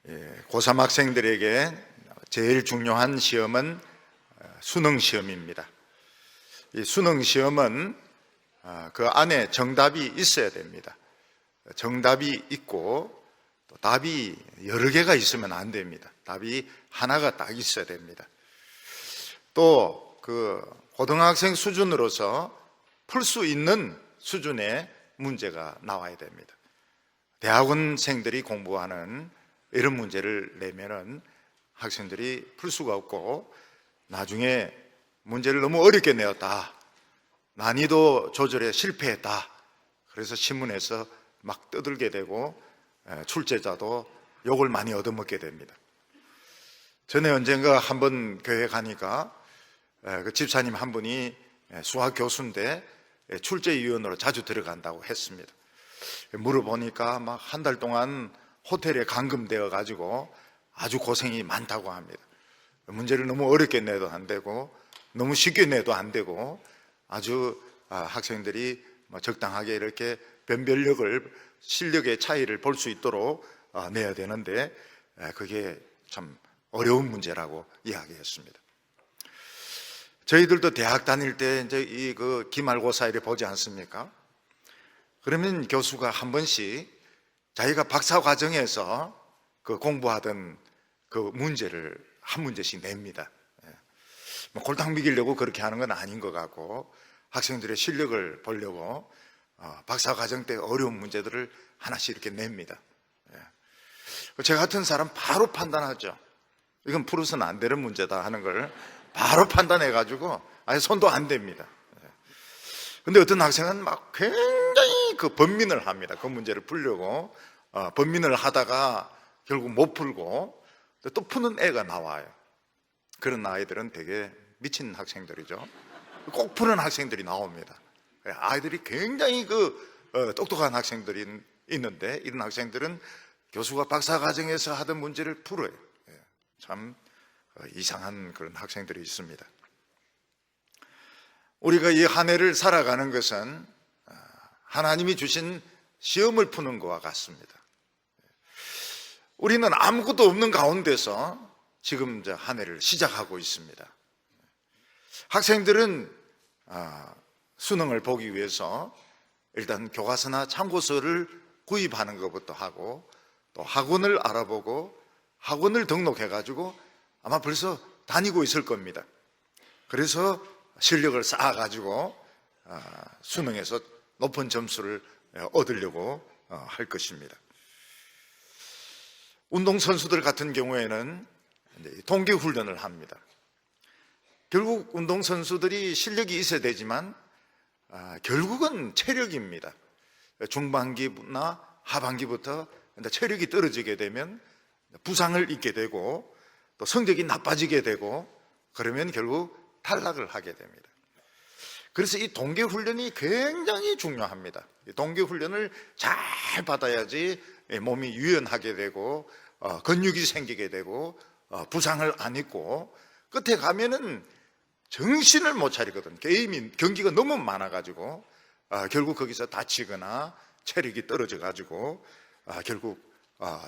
고3 학생들에게 제일 중요한 시험은 수능 시험입니다. 이 수능 시험은 그 안에 정답이 있어야 됩니다. 정답이 있고 또 답이 여러 개가 있으면 안 됩니다. 답이 하나가 딱 있어야 됩니다. 또 그 고등학생 수준으로서 풀 수 있는 수준의 문제가 나와야 됩니다. 대학원생들이 공부하는 이런 문제를 내면은 학생들이 풀 수가 없고 나중에 문제를 너무 어렵게 내었다, 난이도 조절에 실패했다, 그래서 신문에서 막 떠들게 되고 출제자도 욕을 많이 얻어먹게 됩니다. 전에 언젠가 한번 교회 가니까 그 집사님 한 분이 수학 교수인데 출제위원으로 자주 들어간다고 했습니다. 물어보니까 막 한 달 동안 호텔에 감금되어 가지고 아주 고생이 많다고 합니다. 문제를 너무 어렵게 내도 안 되고 너무 쉽게 내도 안 되고 아주 학생들이 적당하게 이렇게 변별력을, 실력의 차이를 볼 수 있도록 내야 되는데 그게 참 어려운 문제라고 이야기했습니다. 저희들도 대학 다닐 때 이제 그 기말고사를 보지 않습니까? 그러면 교수가 한 번씩 자기가 박사 과정에서 그 공부하던 그 문제를 한 문제씩 냅니다. 골탕 먹이려고 그렇게 하는 건 아닌 것 같고 학생들의 실력을 보려고 박사 과정 때 어려운 문제들을 하나씩 이렇게 냅니다. 저 같은 사람 바로 판단하죠. 이건 풀어서는 안 되는 문제다 하는 걸 바로 판단해가지고 아예 손도 안 댑니다. 근데 어떤 학생은 막 굉장히 그 번민을 합니다. 그 문제를 풀려고 번민을 하다가 결국 못 풀고 또 푸는 애가 나와요. 그런 아이들은 되게 미친 학생들이죠. 꼭 푸는 학생들이 나옵니다. 아이들이 굉장히 똑똑한 학생들이 있는데 이런 학생들은 교수가 박사 과정에서 하던 문제를 풀어요. 참 이상한 그런 학생들이 있습니다. 우리가 이 한 해를 살아가는 것은 하나님이 주신 시험을 푸는 것과 같습니다. 우리는 아무것도 없는 가운데서 지금 한 해를 시작하고 있습니다. 학생들은 수능을 보기 위해서 일단 교과서나 참고서를 구입하는 것부터 하고 또 학원을 알아보고 학원을 등록해가지고 아마 벌써 다니고 있을 겁니다. 그래서 실력을 쌓아가지고 수능에서 높은 점수를 얻으려고 할 것입니다. 운동선수들 같은 경우에는 동계훈련을 합니다. 결국 운동선수들이 실력이 있어야 되지만 결국은 체력입니다. 중반기나 하반기부터 체력이 떨어지게 되면 부상을 입게 되고 또 성적이 나빠지게 되고 그러면 결국 탈락을 하게 됩니다. 그래서 이 동계훈련이 굉장히 중요합니다. 동계훈련을 잘 받아야지 몸이 유연하게 되고 근육이 생기게 되고 부상을 안 입고 끝에 가면은 정신을 못 차리거든. 경기가 너무 많아가지고 결국 거기서 다치거나 체력이 떨어져가지고 결국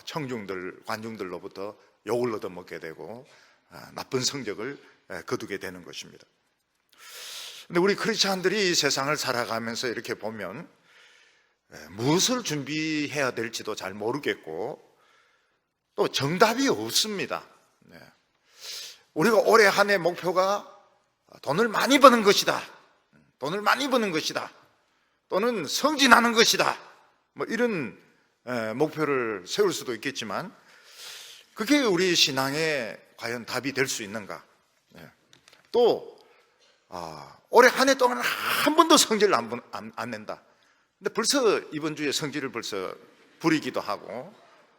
청중들, 관중들로부터 욕을 얻어먹게 되고 나쁜 성적을 거두게 되는 것입니다. 근데 우리 크리스찬들이 이 세상을 살아가면서 이렇게 보면 무엇을 준비해야 될지도 잘 모르겠고 또 정답이 없습니다. 우리가 올해 한 해 목표가 돈을 많이 버는 것이다, 돈을 많이 버는 것이다, 또는 성진하는 것이다, 뭐 이런 목표를 세울 수도 있겠지만 그게 우리 신앙에 과연 답이 될 수 있는가? 또 올해 한 해 동안 한 번도 성질을 안 낸다. 근데 벌써 이번 주에 성질을 벌써 부리기도 하고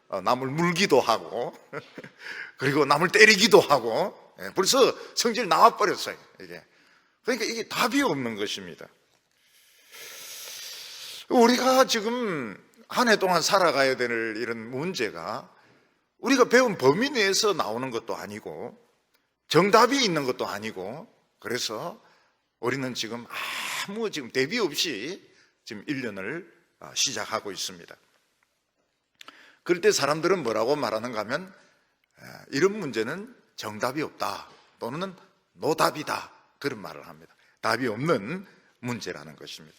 남을 물기도 하고 그리고 남을 때리기도 하고 벌써 성질 나와버렸어요. 그러니까 이게 답이 없는 것입니다. 우리가 지금 한 해 동안 살아가야 될 이런 문제가 우리가 배운 범위 내에서 나오는 것도 아니고 정답이 있는 것도 아니고 그래서 우리는 지금 아무 대비 없이 지금 1년을 시작하고 있습니다. 그럴 때 사람들은 뭐라고 말하는가 하면 이런 문제는 정답이 없다 또는 노답이다 그런 말을 합니다. 답이 없는 문제라는 것입니다.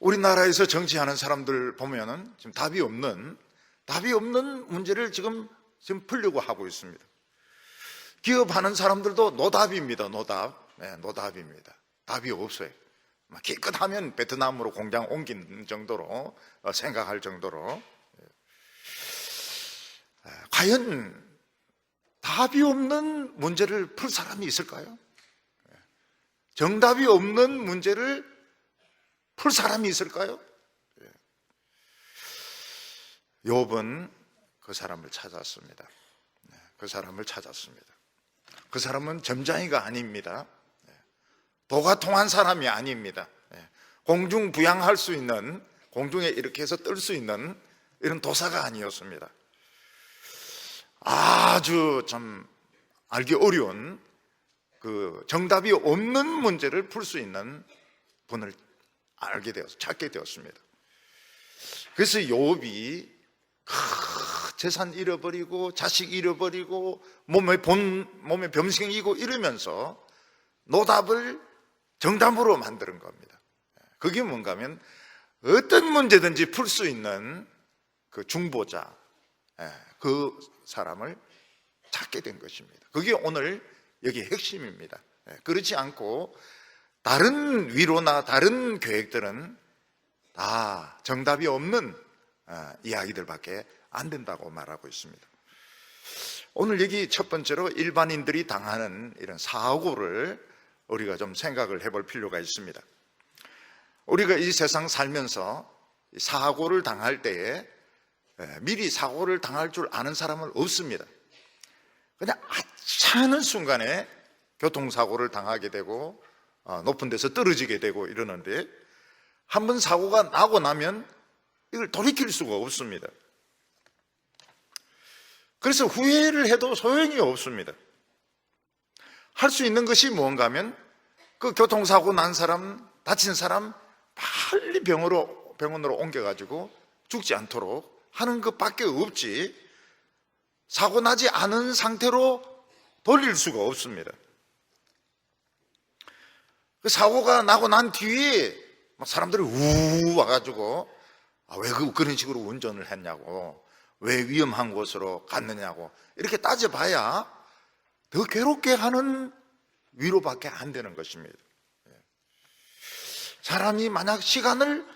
우리나라에서 정치하는 사람들 보면은 지금 답이 없는 문제를 지금 풀려고 하고 있습니다. 기업하는 사람들도 노답입니다. 노답입니다. 답이 없어요. 기껏하면 베트남으로 공장 옮긴 정도로 생각할 정도로. 과연 답이 없는 문제를 풀 사람이 있을까요? 정답이 없는 문제를 풀 사람이 있을까요? 욥은 그 사람을 찾았습니다. 그 사람은 점장이가 아닙니다. 도가 통한 사람이 아닙니다. 공중 부양할 수 있는, 공중에 이렇게 해서 뜰 수 있는 이런 도사가 아니었습니다. 아주 참 알기 어려운 그 정답이 없는 문제를 풀 수 있는 분을 찾게 되었습니다. 그래서 욥이 재산 잃어버리고 자식 잃어버리고 몸에 병생이고 이러면서 노답을 정답으로 만드는 겁니다. 그게 뭔가 하면 어떤 문제든지 풀 수 있는 그 중보자, 그 사람을 찾게 된 것입니다. 그게 오늘 여기 핵심입니다. 그렇지 않고 다른 위로나 다른 계획들은 다 정답이 없는 이야기들밖에 안 된다고 말하고 있습니다. 오늘 여기 첫 번째로 일반인들이 당하는 이런 사고를 우리가 좀 생각을 해볼 필요가 있습니다. 우리가 이 세상 살면서 사고를 당할 때에 미리 사고를 당할 줄 아는 사람은 없습니다. 그냥 하찮은 순간에 교통사고를 당하게 되고 높은 데서 떨어지게 되고 이러는데 한번 사고가 나고 나면 이걸 돌이킬 수가 없습니다. 그래서 후회를 해도 소용이 없습니다. 할 수 있는 것이 뭔가 하면 그 교통사고 난 사람, 다친 사람 빨리 병원으로 옮겨가지고 죽지 않도록 하는 것밖에 없지 사고 나지 않은 상태로 돌릴 수가 없습니다. 그 사고가 나고 난 뒤에 막 사람들이 우 와가지고 왜 그런 식으로 운전을 했냐고, 왜 위험한 곳으로 갔느냐고 이렇게 따져봐야 더 괴롭게 하는 위로밖에 안 되는 것입니다. 사람이 만약 시간을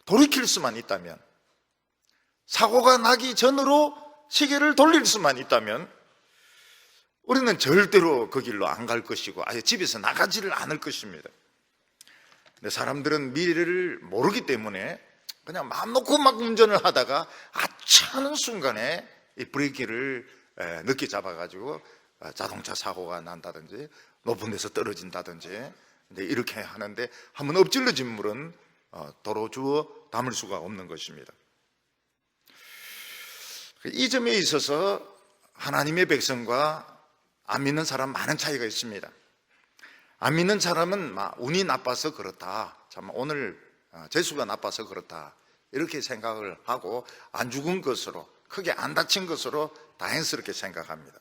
돌이킬 수만 있다면, 사고가 나기 전으로 시계를 돌릴 수만 있다면 우리는 절대로 그 길로 안 갈 것이고 아예 집에서 나가지를 않을 것입니다. 근데 사람들은 미래를 모르기 때문에 그냥 마음 놓고 막 운전을 하다가 하찮은 순간에 이 브레이크를 늦게 잡아가지고 자동차 사고가 난다든지 높은 데서 떨어진다든지 이렇게 하는데 한번 엎질러진 물은 도로 주워 담을 수가 없는 것입니다. 이 점에 있어서 하나님의 백성과 안 믿는 사람 많은 차이가 있습니다. 안 믿는 사람은 운이 나빠서 그렇다, 참 오늘 재수가 나빠서 그렇다 이렇게 생각을 하고 안 죽은 것으로, 크게 안 다친 것으로 다행스럽게 생각합니다.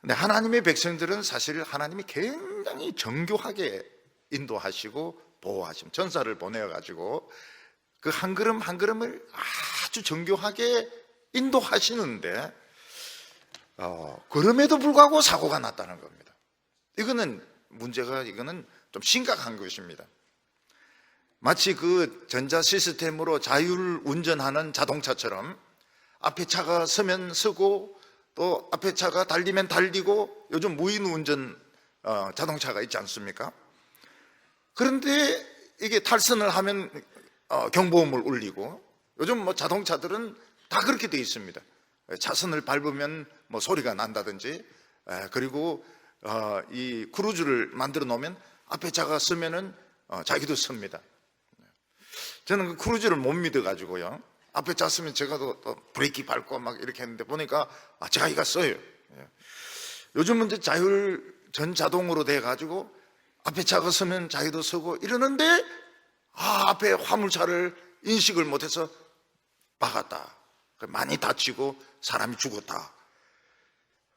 근데 하나님의 백성들은 사실 하나님이 굉장히 정교하게 인도하시고 보호하시면 전사를 보내가지고 그 한 걸음 한 걸음을 아주 정교하게 인도하시는데 그럼에도 불구하고 사고가 났다는 겁니다. 이거는 좀 심각한 것입니다. 마치 그 전자 시스템으로 자율 운전하는 자동차처럼 앞에 차가 서면 서고 또 앞에 차가 달리면 달리고, 요즘 무인 운전 자동차가 있지 않습니까? 그런데 이게 탈선을 하면 경보음을 울리고, 요즘 자동차들은 다 그렇게 되어 있습니다. 차선을 밟으면 소리가 난다든지, 그리고 이 크루즈를 만들어 놓으면 앞에 차가 서면은 자기도 섭니다. 저는 그 크루즈를 못 믿어가지고요, 앞에 차 서면 제가 또 브레이크 밟고 막 이렇게 했는데 보니까 자기가 써요. 요즘은 이제 전 자동으로 돼가지고 앞에 차가 서면 자기도 서고 이러는데 앞에 화물차를 인식을 못해서 박았다. 많이 다치고 사람이 죽었다.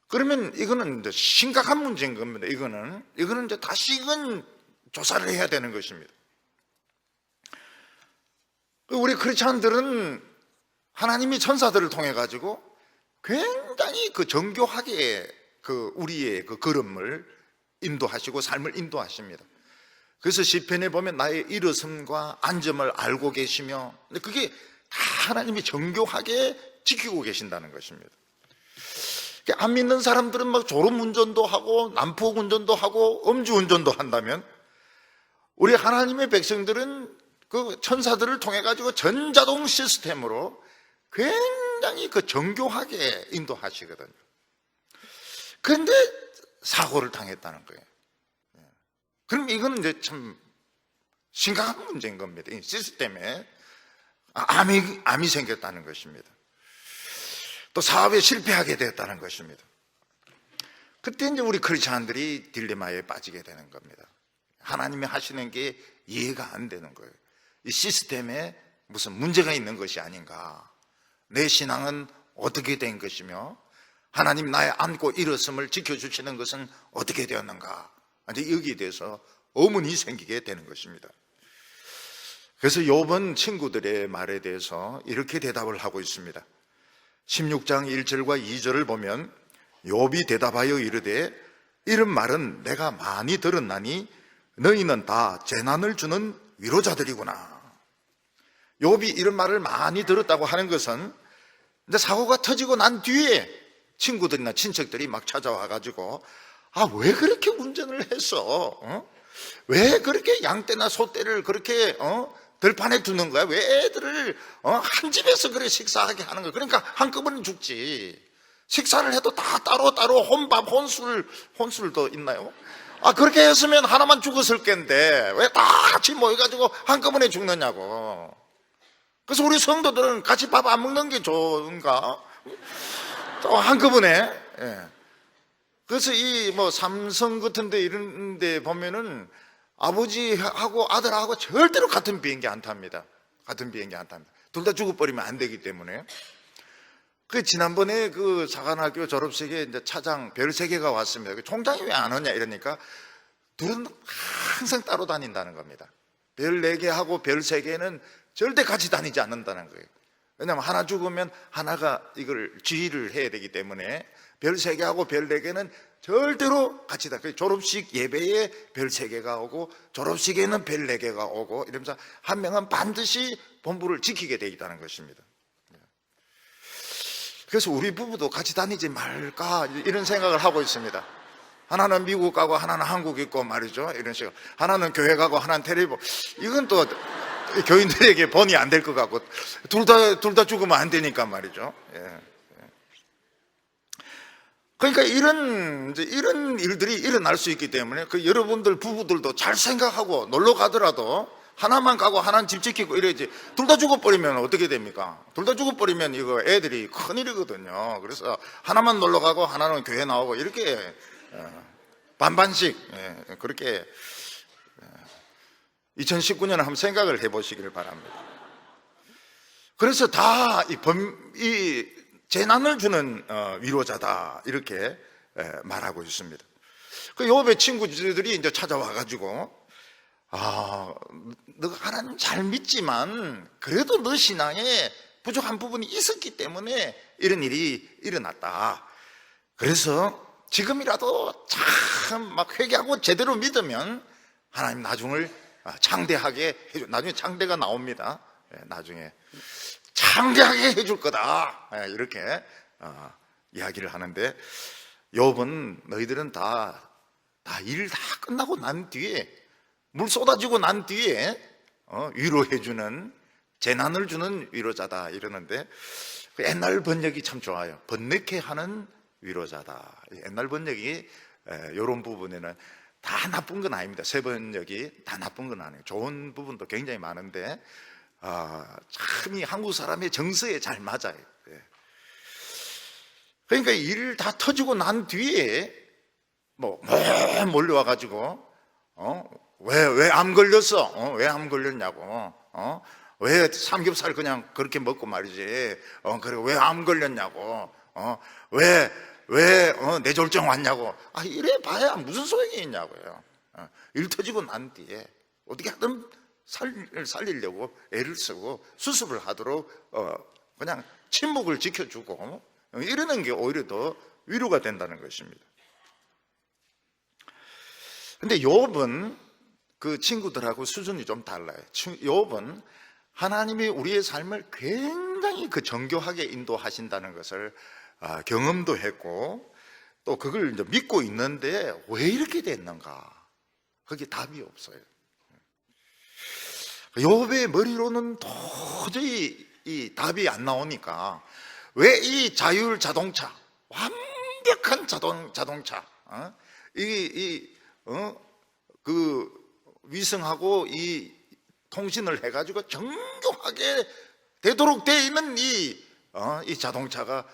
그러면 이거는 이제 심각한 문제인 겁니다. 이거는 이제 다시금 조사를 해야 되는 것입니다. 우리 크리스찬들은 하나님이 천사들을 통해 가지고 굉장히 그 정교하게 그 우리의 그 걸음을 인도하시고 삶을 인도하십니다. 그래서 시편에 보면 나의 일어섬과 앉음을 알고 계시며, 그게 다 하나님이 정교하게 지키고 계신다는 것입니다. 안 믿는 사람들은 막 졸음운전도 하고 난폭운전도 하고 음주운전도 한다면, 우리 하나님의 백성들은 그 천사들을 통해 가지고 전자동 시스템으로 굉장히 그 정교하게 인도하시거든요. 그런데 사고를 당했다는 거예요. 그럼 이거는 이제 참 심각한 문제인 겁니다. 이 시스템에 암이 생겼다는 것입니다. 또 사업에 실패하게 되었다는 것입니다. 그때 이제 우리 크리스찬들이 딜레마에 빠지게 되는 겁니다. 하나님이 하시는 게 이해가 안 되는 거예요. 이 시스템에 무슨 문제가 있는 것이 아닌가, 내 신앙은 어떻게 된 것이며 하나님 나의 앉고 일어섬을 지켜주시는 것은 어떻게 되었는가, 이제 여기에 대해서 의문이 생기게 되는 것입니다. 그래서 욥은 친구들의 말에 대해서 이렇게 대답을 하고 있습니다. 16장 1절과 2절을 보면 욥이 대답하여 이르되 이런 말은 내가 많이 들었나니 너희는 다 재난을 주는 위로자들이구나. 욥이 이런 말을 많이 들었다고 하는 것은 이제 사고가 터지고 난 뒤에 친구들이나 친척들이 막 찾아와 가지고 왜 그렇게 운전을 했어? 왜 그렇게 양떼나 소떼를 그렇게 들판에 두는 거야? 왜 애들을 한 집에서 그래 식사하게 하는 거야? 그러니까 한꺼번에 죽지. 식사를 해도 다 따로따로 혼밥, 혼술도 있나요? 그렇게 했으면 하나만 죽었을 텐데 왜 다 같이 모여가지고 한꺼번에 죽느냐고. 그래서 우리 성도들은 같이 밥 안 먹는 게 좋은가? 또 한꺼번에. 그래서 이 뭐 삼성 같은 데 이런 데 보면은 아버지하고 아들하고 절대로 같은 비행기 안 탑니다. 같은 비행기 안 탑니다. 둘 다 죽어버리면 안 되기 때문에. 지난번에 그 사관학교 졸업식에 이제 차장 별 3개가 왔습니다. 총장이 왜 안 오냐 이러니까 둘은 항상 따로 다닌다는 겁니다. 별 4개하고 별 3개는 절대 같이 다니지 않는다는 거예요. 왜냐하면 하나 죽으면 하나가 이걸 지휘를 해야 되기 때문에 별 3개하고 별 4개는 절대로 같이 다. 졸업식 예배에 별 3개가 오고 졸업식에는 별 4개가 오고 이러면서 한 명은 반드시 본부를 지키게 되어 있다는 것입니다. 그래서 우리 부부도 같이 다니지 말까 이런 생각을 하고 있습니다. 하나는 미국 가고 하나는 한국 있고 말이죠. 이런 식으로. 하나는 교회 가고 하나는 텔레비전. 이건 또 교인들에게 본이 안 될 것 같고 둘 다 죽으면 안 되니까 말이죠. 그러니까 이런 일들이 일어날 수 있기 때문에 여러분들 부부들도 잘 생각하고 놀러 가더라도 하나만 가고 하나는 집 지키고 이래야지. 둘 다 죽어버리면 어떻게 됩니까? 둘 다 죽어버리면 이거 애들이 큰일이거든요. 그래서 하나만 놀러 가고 하나는 교회 나오고 이렇게 반반씩 그렇게 2019년에 한번 생각을 해보시기를 바랍니다. 그래서 다 이 재난을 주는 위로자다 이렇게 말하고 있습니다. 욥의 친구들이 이제 찾아와 가지고 너가 하나님 잘 믿지만 그래도 너 신앙에 부족한 부분이 있었기 때문에 이런 일이 일어났다. 그래서 지금이라도 참 막 회개하고 제대로 믿으면 하나님 나중을 창대하게 해줄, 나중에 창대가 나옵니다. 나중에 창대하게 해줄 거다. 이렇게 이야기를 하는데 욥은 너희들은 일 다 끝나고 난 뒤에 물 쏟아지고 난 뒤에 위로해주는, 재난을 주는 위로자다 이러는데 옛날 번역이 참 좋아요. 번뇌케 하는 위로자다. 옛날 번역이 이런 부분에는 다 나쁜 건 아닙니다. 새 번역이 다 나쁜 건 아니에요. 좋은 부분도 굉장히 많은데 참 이 한국 사람의 정서에 잘 맞아요. 그러니까 일 다 터지고 난 뒤에 몰려와가지고 왜 암 걸렸어? 왜 암 걸렸냐고? 왜 삼겹살 그냥 그렇게 먹고 말이지. 그리고 왜 암 걸렸냐고. 왜 뇌졸중 왔냐고. 이래 봐야 무슨 소용이 있냐고요. 일 터지고 난 뒤에 어떻게 하든 살리려고 애를 쓰고 수습을 하도록 그냥 침묵을 지켜주고 이러는 게 오히려 더 위로가 된다는 것입니다. 근데 욥은 그 친구들하고 수준이 좀 달라요. 욥은 하나님이 우리의 삶을 굉장히 정교하게 인도하신다는 것을 경험도 했고 또 그걸 이제 믿고 있는데 왜 이렇게 됐는가? 거기에 답이 없어요. 욥의 머리로는 도저히 이 답이 안 나오니까 왜 이 자율 자동차, 완벽한 자동차, 그 위성하고 이 통신을 해가지고 정교하게 되도록 되어 있는 이 자동차가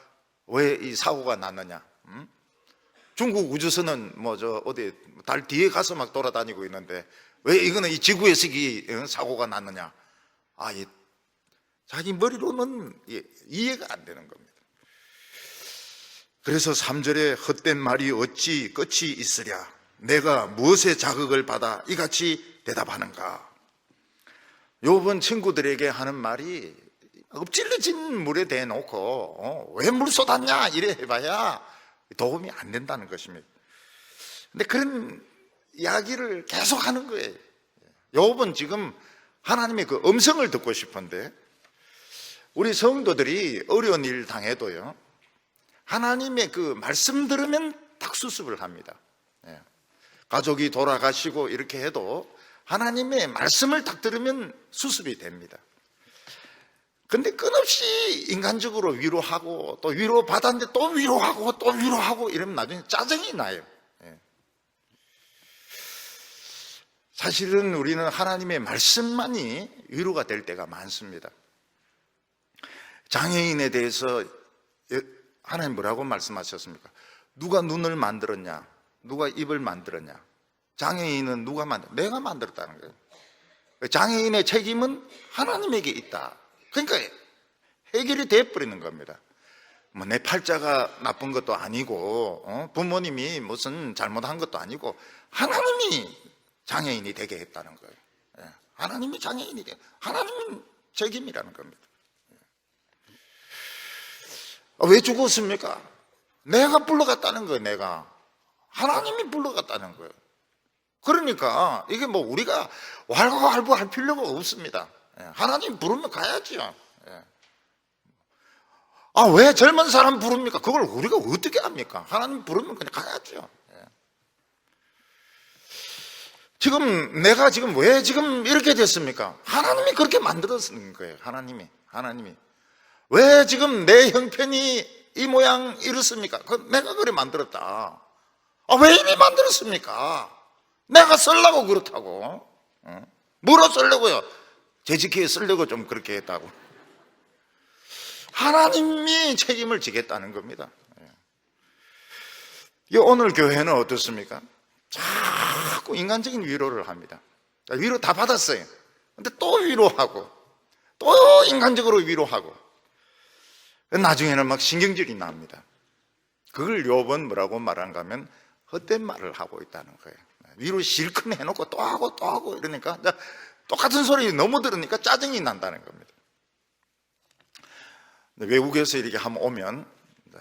왜 이 사고가 났느냐? 중국 우주선은 어디 달 뒤에 가서 막 돌아다니고 있는데 왜 이거는 이 지구에서 사고가 났느냐? 자기 머리로는 이해가 안 되는 겁니다. 그래서 3절에 헛된 말이 어찌 끝이 있으랴? 내가 무엇에 자극을 받아 이같이 대답하는가? 욥은 친구들에게 하는 말이 엎질러진 물에 대놓고 왜 물 쏟았냐 이래 해봐야 도움이 안 된다는 것입니다. 근데 그런 이야기를 계속 하는 거예요. 욥은 지금 하나님의 그 음성을 듣고 싶은데 우리 성도들이 어려운 일 당해도요 하나님의 그 말씀 들으면 딱 수습을 합니다. 가족이 돌아가시고 이렇게 해도 하나님의 말씀을 딱 들으면 수습이 됩니다. 근데 끝없이 인간적으로 위로하고 또 위로받았는데 또 위로하고 이러면 나중에 짜증이 나요. 사실은 우리는 하나님의 말씀만이 위로가 될 때가 많습니다. 장애인에 대해서 하나님 뭐라고 말씀하셨습니까? 누가 눈을 만들었냐? 누가 입을 만들었냐? 장애인은 누가 내가 만들었다는 거예요. 장애인의 책임은 하나님에게 있다. 그러니까 해결이 돼버리는 겁니다. 내 팔자가 나쁜 것도 아니고 부모님이 무슨 잘못한 것도 아니고 하나님이 장애인이 되게 했다는 거예요. 하나님이 장애인이 되게 하나님은 책임이라는 겁니다. 왜 죽었습니까? 내가 불러갔다는 거예요. 내가 하나님이 불러갔다는 거예요. 그러니까 이게 우리가 왈가왈부 할 필요가 없습니다. 하나님 부르면 가야죠. 왜 젊은 사람 부릅니까? 그걸 우리가 어떻게 합니까? 하나님 부르면 그냥 가야죠. 지금 내가 왜 이렇게 됐습니까? 하나님이 그렇게 만들었는 거예요. 하나님이 왜 지금 내 형편이 이 모양 이렇습니까? 내가 그래 만들었다. 왜 이리 만들었습니까? 내가 쓰려고 그렇다고. 뭐로 쓰려고요? 재직기에 쓰려고 좀 그렇게 했다고. 하나님이 책임을 지겠다는 겁니다. 오늘 교회는 어떻습니까? 자꾸 인간적인 위로를 합니다. 위로 다 받았어요. 근데 또 위로하고 또 인간적으로 위로하고 나중에는 막 신경질이 납니다. 그걸 욥은 뭐라고 말한가 하면 헛된 말을 하고 있다는 거예요. 위로 실컷 해놓고 또 하고 이러니까 똑같은 소리 너무 들으니까 짜증이 난다는 겁니다. 외국에서 이렇게 한번 오면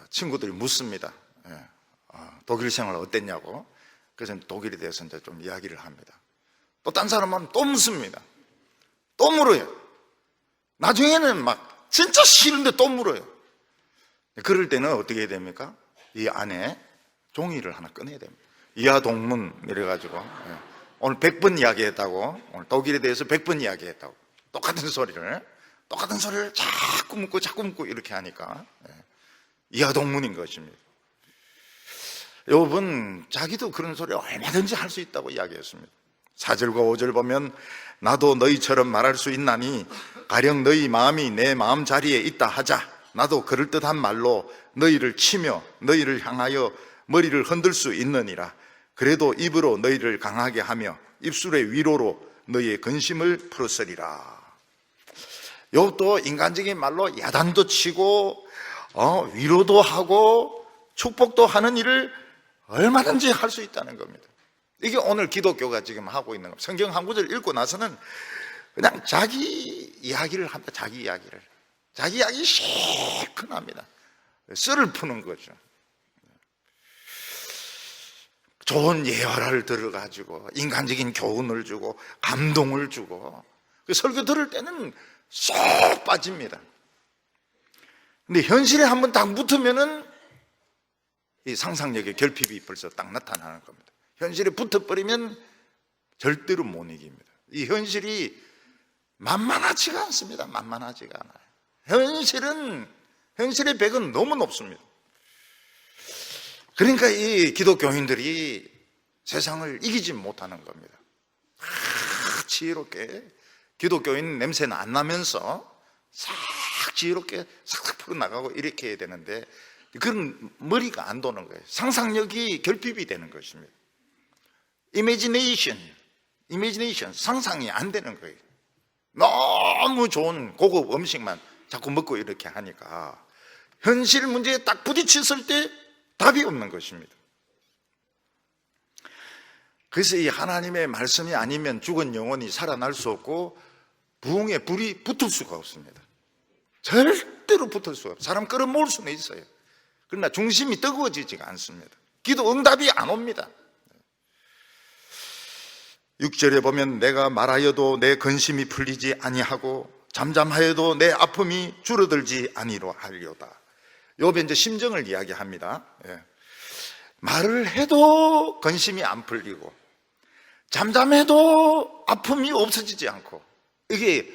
친구들이 묻습니다. 독일 생활 어땠냐고. 그래서 독일에 대해서 이제 좀 이야기를 합니다. 또 딴 사람은 또 묻습니다. 또 물어요. 나중에는 막 진짜 싫은데 또 물어요. 그럴 때는 어떻게 해야 됩니까? 이 안에 종이를 하나 꺼내야 됩니다. 이하동문 이래가지고 오늘 100번 이야기했다고, 오늘 독일에 대해서 100번 이야기했다고 똑같은 소리를 자꾸 묻고 이렇게 하니까 이하동문인 것입니다. 욥은 자기도 그런 소리 얼마든지 할 수 있다고 이야기했습니다. 4절과 5절 보면 나도 너희처럼 말할 수 있나니 가령 너희 마음이 내 마음 자리에 있다 하자. 나도 그럴듯한 말로 너희를 치며 너희를 향하여 머리를 흔들 수 있느니라. 그래도 입으로 너희를 강하게 하며 입술의 위로로 너희의 근심을 풀었으리라. 욥도 인간적인 말로 야단도 치고 위로도 하고 축복도 하는 일을 얼마든지 할 수 있다는 겁니다. 이게 오늘 기독교가 지금 하고 있는 겁니다. 성경 한 구절 읽고 나서는 그냥 자기 이야기를 합니다. 자기 이야기 시큰합니다. 썰을 푸는 거죠. 좋은 예화를 들어가지고 인간적인 교훈을 주고 감동을 주고 그 설교 들을 때는 쏙 빠집니다. 근데 현실에 한번 딱 붙으면은 이 상상력의 결핍이 벌써 딱 나타나는 겁니다. 현실에 붙어버리면 절대로 못 이깁니다. 이 현실이 만만하지가 않습니다. 만만하지가 않아요. 현실의 벽은 너무 높습니다. 그러니까 이 기독교인들이 세상을 이기지 못하는 겁니다. 지혜롭게 기독교인 냄새는 안 나면서 싹 지혜롭게 싹싹 풀어나가고 이렇게 해야 되는데 그런 머리가 안 도는 거예요. 상상력이 결핍이 되는 것입니다. imagination, 상상이 안 되는 거예요. 너무 좋은 고급 음식만 자꾸 먹고 이렇게 하니까 현실 문제에 딱 부딪혔을 때 답이 없는 것입니다. 그래서 이 하나님의 말씀이 아니면 죽은 영혼이 살아날 수 없고 부흥의 불이 붙을 수가 없습니다. 절대로 붙을 수가 없어요. 사람 끌어모을 수는 있어요. 그러나 중심이 뜨거워지지가 않습니다. 기도 응답이 안 옵니다. 6절에 보면 내가 말하여도 내 근심이 풀리지 아니하고 잠잠하여도 내 아픔이 줄어들지 아니로 하리로다. 욥의 이제 심정을 이야기합니다. 말을 해도 근심이 안 풀리고 잠잠해도 아픔이 없어지지 않고, 이게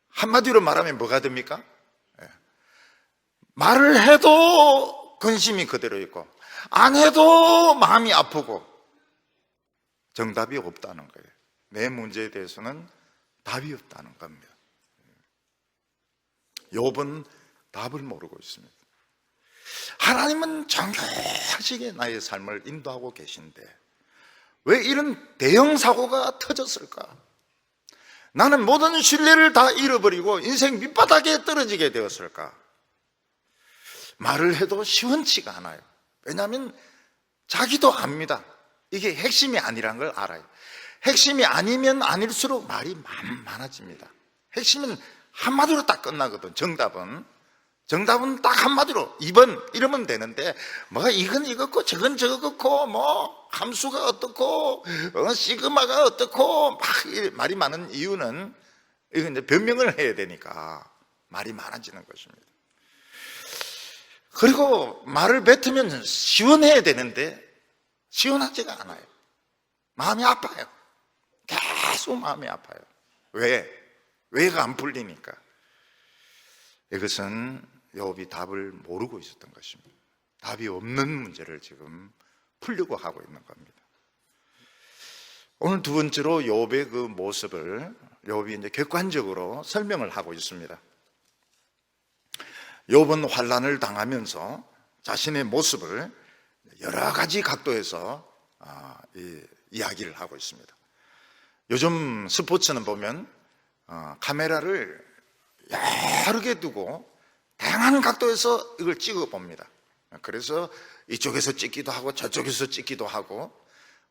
한마디로 말하면 뭐가 됩니까? 말을 해도 근심이 그대로 있고 안 해도 마음이 아프고 정답이 없다는 거예요. 내 문제에 대해서는 답이 없다는 겁니다. 욥은 답을 모르고 있습니다. 하나님은 정결하시게 나의 삶을 인도하고 계신데 왜 이런 대형 사고가 터졌을까? 나는 모든 신뢰를 다 잃어버리고 인생 밑바닥에 떨어지게 되었을까? 말을 해도 시원치가 않아요. 왜냐하면 자기도 압니다. 이게 핵심이 아니란 걸 알아요. 핵심이 아니면 아닐수록 말이 많아집니다. 핵심은 한마디로 딱 끝나거든. 정답은 딱 한마디로 2번 이러면 되는데 뭐가 이건 이거고 저건 저거고 뭐 함수가 어떻고 시그마가 어떻고 막 말이 많은 이유는 이건 이제 변명을 해야 되니까 말이 많아지는 것입니다. 그리고 말을 뱉으면 시원해야 되는데 시원하지가 않아요. 마음이 아파요. 계속 마음이 아파요. 왜가 안 풀리니까. 이것은 욥이 답을 모르고 있었던 것입니다. 답이 없는 문제를 지금 풀려고 하고 있는 겁니다. 오늘 두 번째로 욥의 그 모습을 욥이 이제 객관적으로 설명을 하고 있습니다. 욥은 환난을 당하면서 자신의 모습을 여러 가지 각도에서 이야기를 하고 있습니다. 요즘 스포츠는 보면 카메라를 여러 개 두고 다양한 각도에서 이걸 찍어 봅니다. 그래서 이쪽에서 찍기도 하고 저쪽에서 찍기도 하고,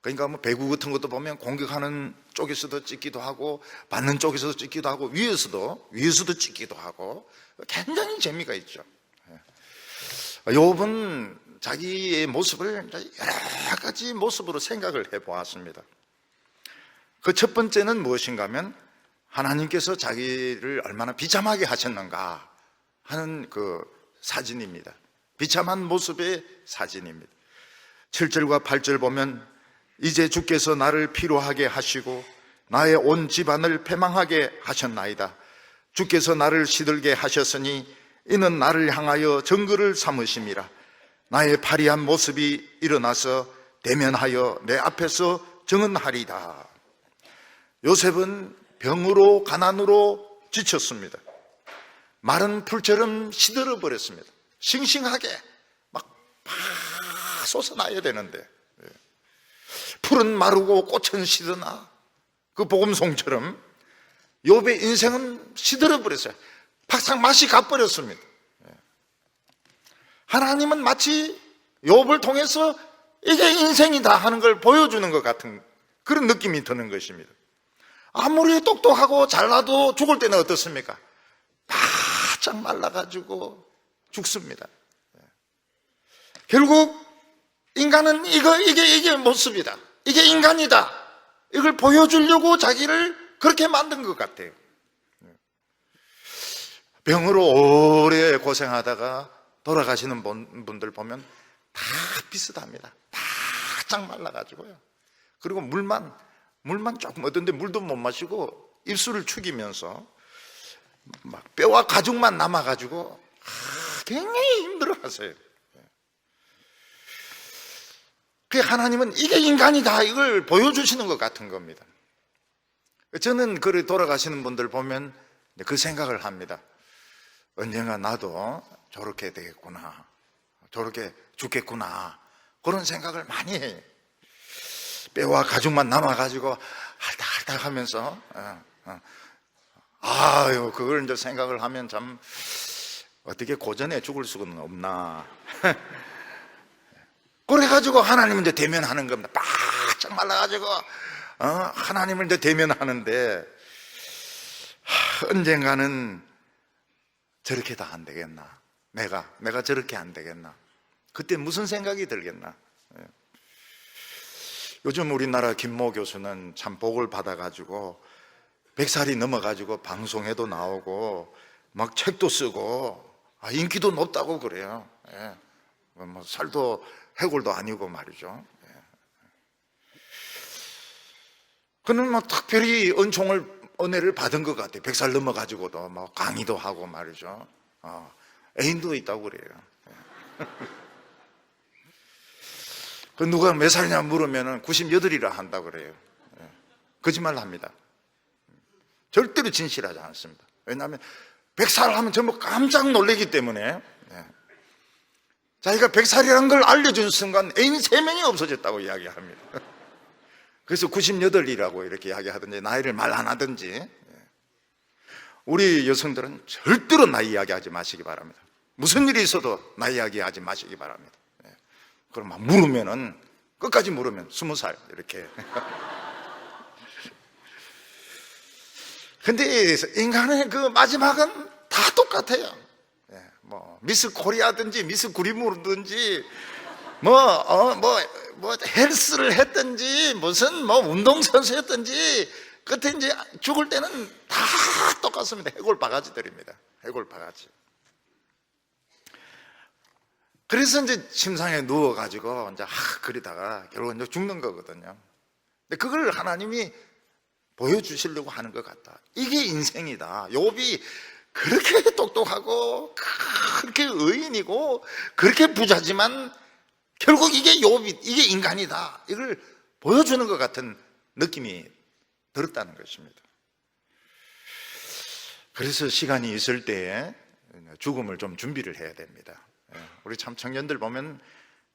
그러니까 뭐 배구 같은 것도 보면 공격하는 쪽에서도 찍기도 하고 받는 쪽에서도 찍기도 하고 위에서도 찍기도 하고 굉장히 재미가 있죠. 욥은 자기의 모습을 여러 가지 모습으로 생각을 해보았습니다. 그 첫 번째는 무엇인가 하면 하나님께서 자기를 얼마나 비참하게 하셨는가 하는 그 사진입니다. 비참한 모습의 사진입니다. 7절과 8절 보면 이제 주께서 나를 피로하게 하시고 나의 온 집안을 패망하게 하셨나이다. 주께서 나를 시들게 하셨으니 이는 나를 향하여 정글을 삼으심이라. 나의 파리한 모습이 일어나서 대면하여 내 앞에서 정언하리다. 요셉은 병으로 가난으로 지쳤습니다. 마른 풀처럼 시들어 버렸습니다. 싱싱하게 막 솟아나야 되는데 풀은 마르고 꽃은 시드나 그 복음송처럼 욥의 인생은 시들어 버렸어요. 박상 맛이 가버렸습니다. 하나님은 마치 욥을 통해서 이게 인생이다 하는 걸 보여주는 것 같은 그런 느낌이 드는 것입니다. 아무리 똑똑하고 잘나도 죽을 때는 어떻습니까? 바짝 말라가지고 죽습니다. 결국 인간은 이게 모습이다. 이게 인간이다. 이걸 보여주려고 자기를 그렇게 만든 것 같아요. 병으로 오래 고생하다가 돌아가시는 분들 보면 다 비슷합니다. 바짝 말라가지고요. 그리고 물만 조금 얻는데 물도 못 마시고 입술을 축이면서 막 뼈와 가죽만 남아가지고 굉장히 힘들어하세요. 그 하나님은 이게 인간이다 이걸 보여주시는 것 같은 겁니다. 저는 그 돌아가시는 분들 보면 그 생각을 합니다. 언젠가 나도 저렇게 되겠구나, 저렇게 죽겠구나, 그런 생각을 많이 해요. 뼈와 가죽만 남아가지고 할딱할딱 하면서 아유, 그걸 이제 생각을 하면 참 어떻게 고전에 죽을 수는 없나. 그래가지고 하나님을 이제 대면하는 겁니다. 바짝 말라가지고 하나님을 이제 대면하는데 언젠가는 저렇게 다 안 되겠나, 내가 저렇게 안 되겠나, 그때 무슨 생각이 들겠나. 요즘 우리나라 김모 교수는 참 복을 받아가지고 100살이 넘어가지고 방송에도 나오고 막 책도 쓰고 인기도 높다고 그래요. 뭐 살도 해골도 아니고 말이죠. 그는 뭐 특별히 은혜를 받은 것 같아요. 100살 넘어가지고도 뭐 강의도 하고 말이죠. 애인도 있다고 그래요. 그 누가 몇 살이냐 물으면 98이라 한다고 그래요. 거짓말 합니다. 절대로 진실하지 않습니다. 왜냐하면 100살 하면 전부 깜짝 놀라기 때문에. 자기가 100살이라는 걸 알려준 순간 애인 3명이 없어졌다고 이야기합니다. 그래서 98이라고 이렇게 이야기하든지 나이를 말 안 하든지. 우리 여성들은 절대로 나이 이야기하지 마시기 바랍니다. 무슨 일이 있어도 나이 이야기하지 마시기 바랍니다. 그럼 막 물으면은 끝까지 물으면 20살 이렇게. 근데 인간의 그 마지막은 다 똑같아요. 뭐 미스 코리아든지 미스 구리무르든지 뭐 헬스를 했든지 무슨 뭐 운동선수였든지 끝에 이제 죽을 때는 다 똑같습니다. 해골 바가지들입니다. 해골 바가지. 그래서 이제 침상에 누워가지고 이제 그러다가 결국 이제 죽는 거거든요. 근데 그걸 하나님이 보여주시려고 하는 것 같다. 이게 인생이다. 욥이 그렇게 똑똑하고 그렇게 의인이고 그렇게 부자지만 결국 이게 인간이다. 이걸 보여주는 것 같은 느낌이 들었다는 것입니다. 그래서 시간이 있을 때에 죽음을 좀 준비를 해야 됩니다. 우리 참 청년들 보면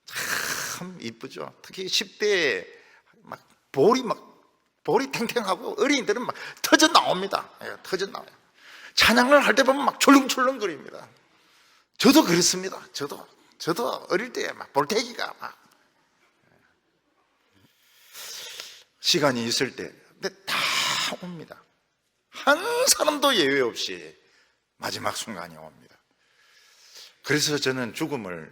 참 이쁘죠. 특히 10대에 볼이 탱탱하고 어린이들은 막 터져 나옵니다. 터져 나와요. 찬양을 할 때 보면 막 출렁출렁거립니다. 저도 그랬습니다. 저도 어릴 때 막 볼태기가 막. 시간이 있을 때, 근데 다 옵니다. 한 사람도 예외 없이 마지막 순간이 옵니다. 그래서 저는 죽음을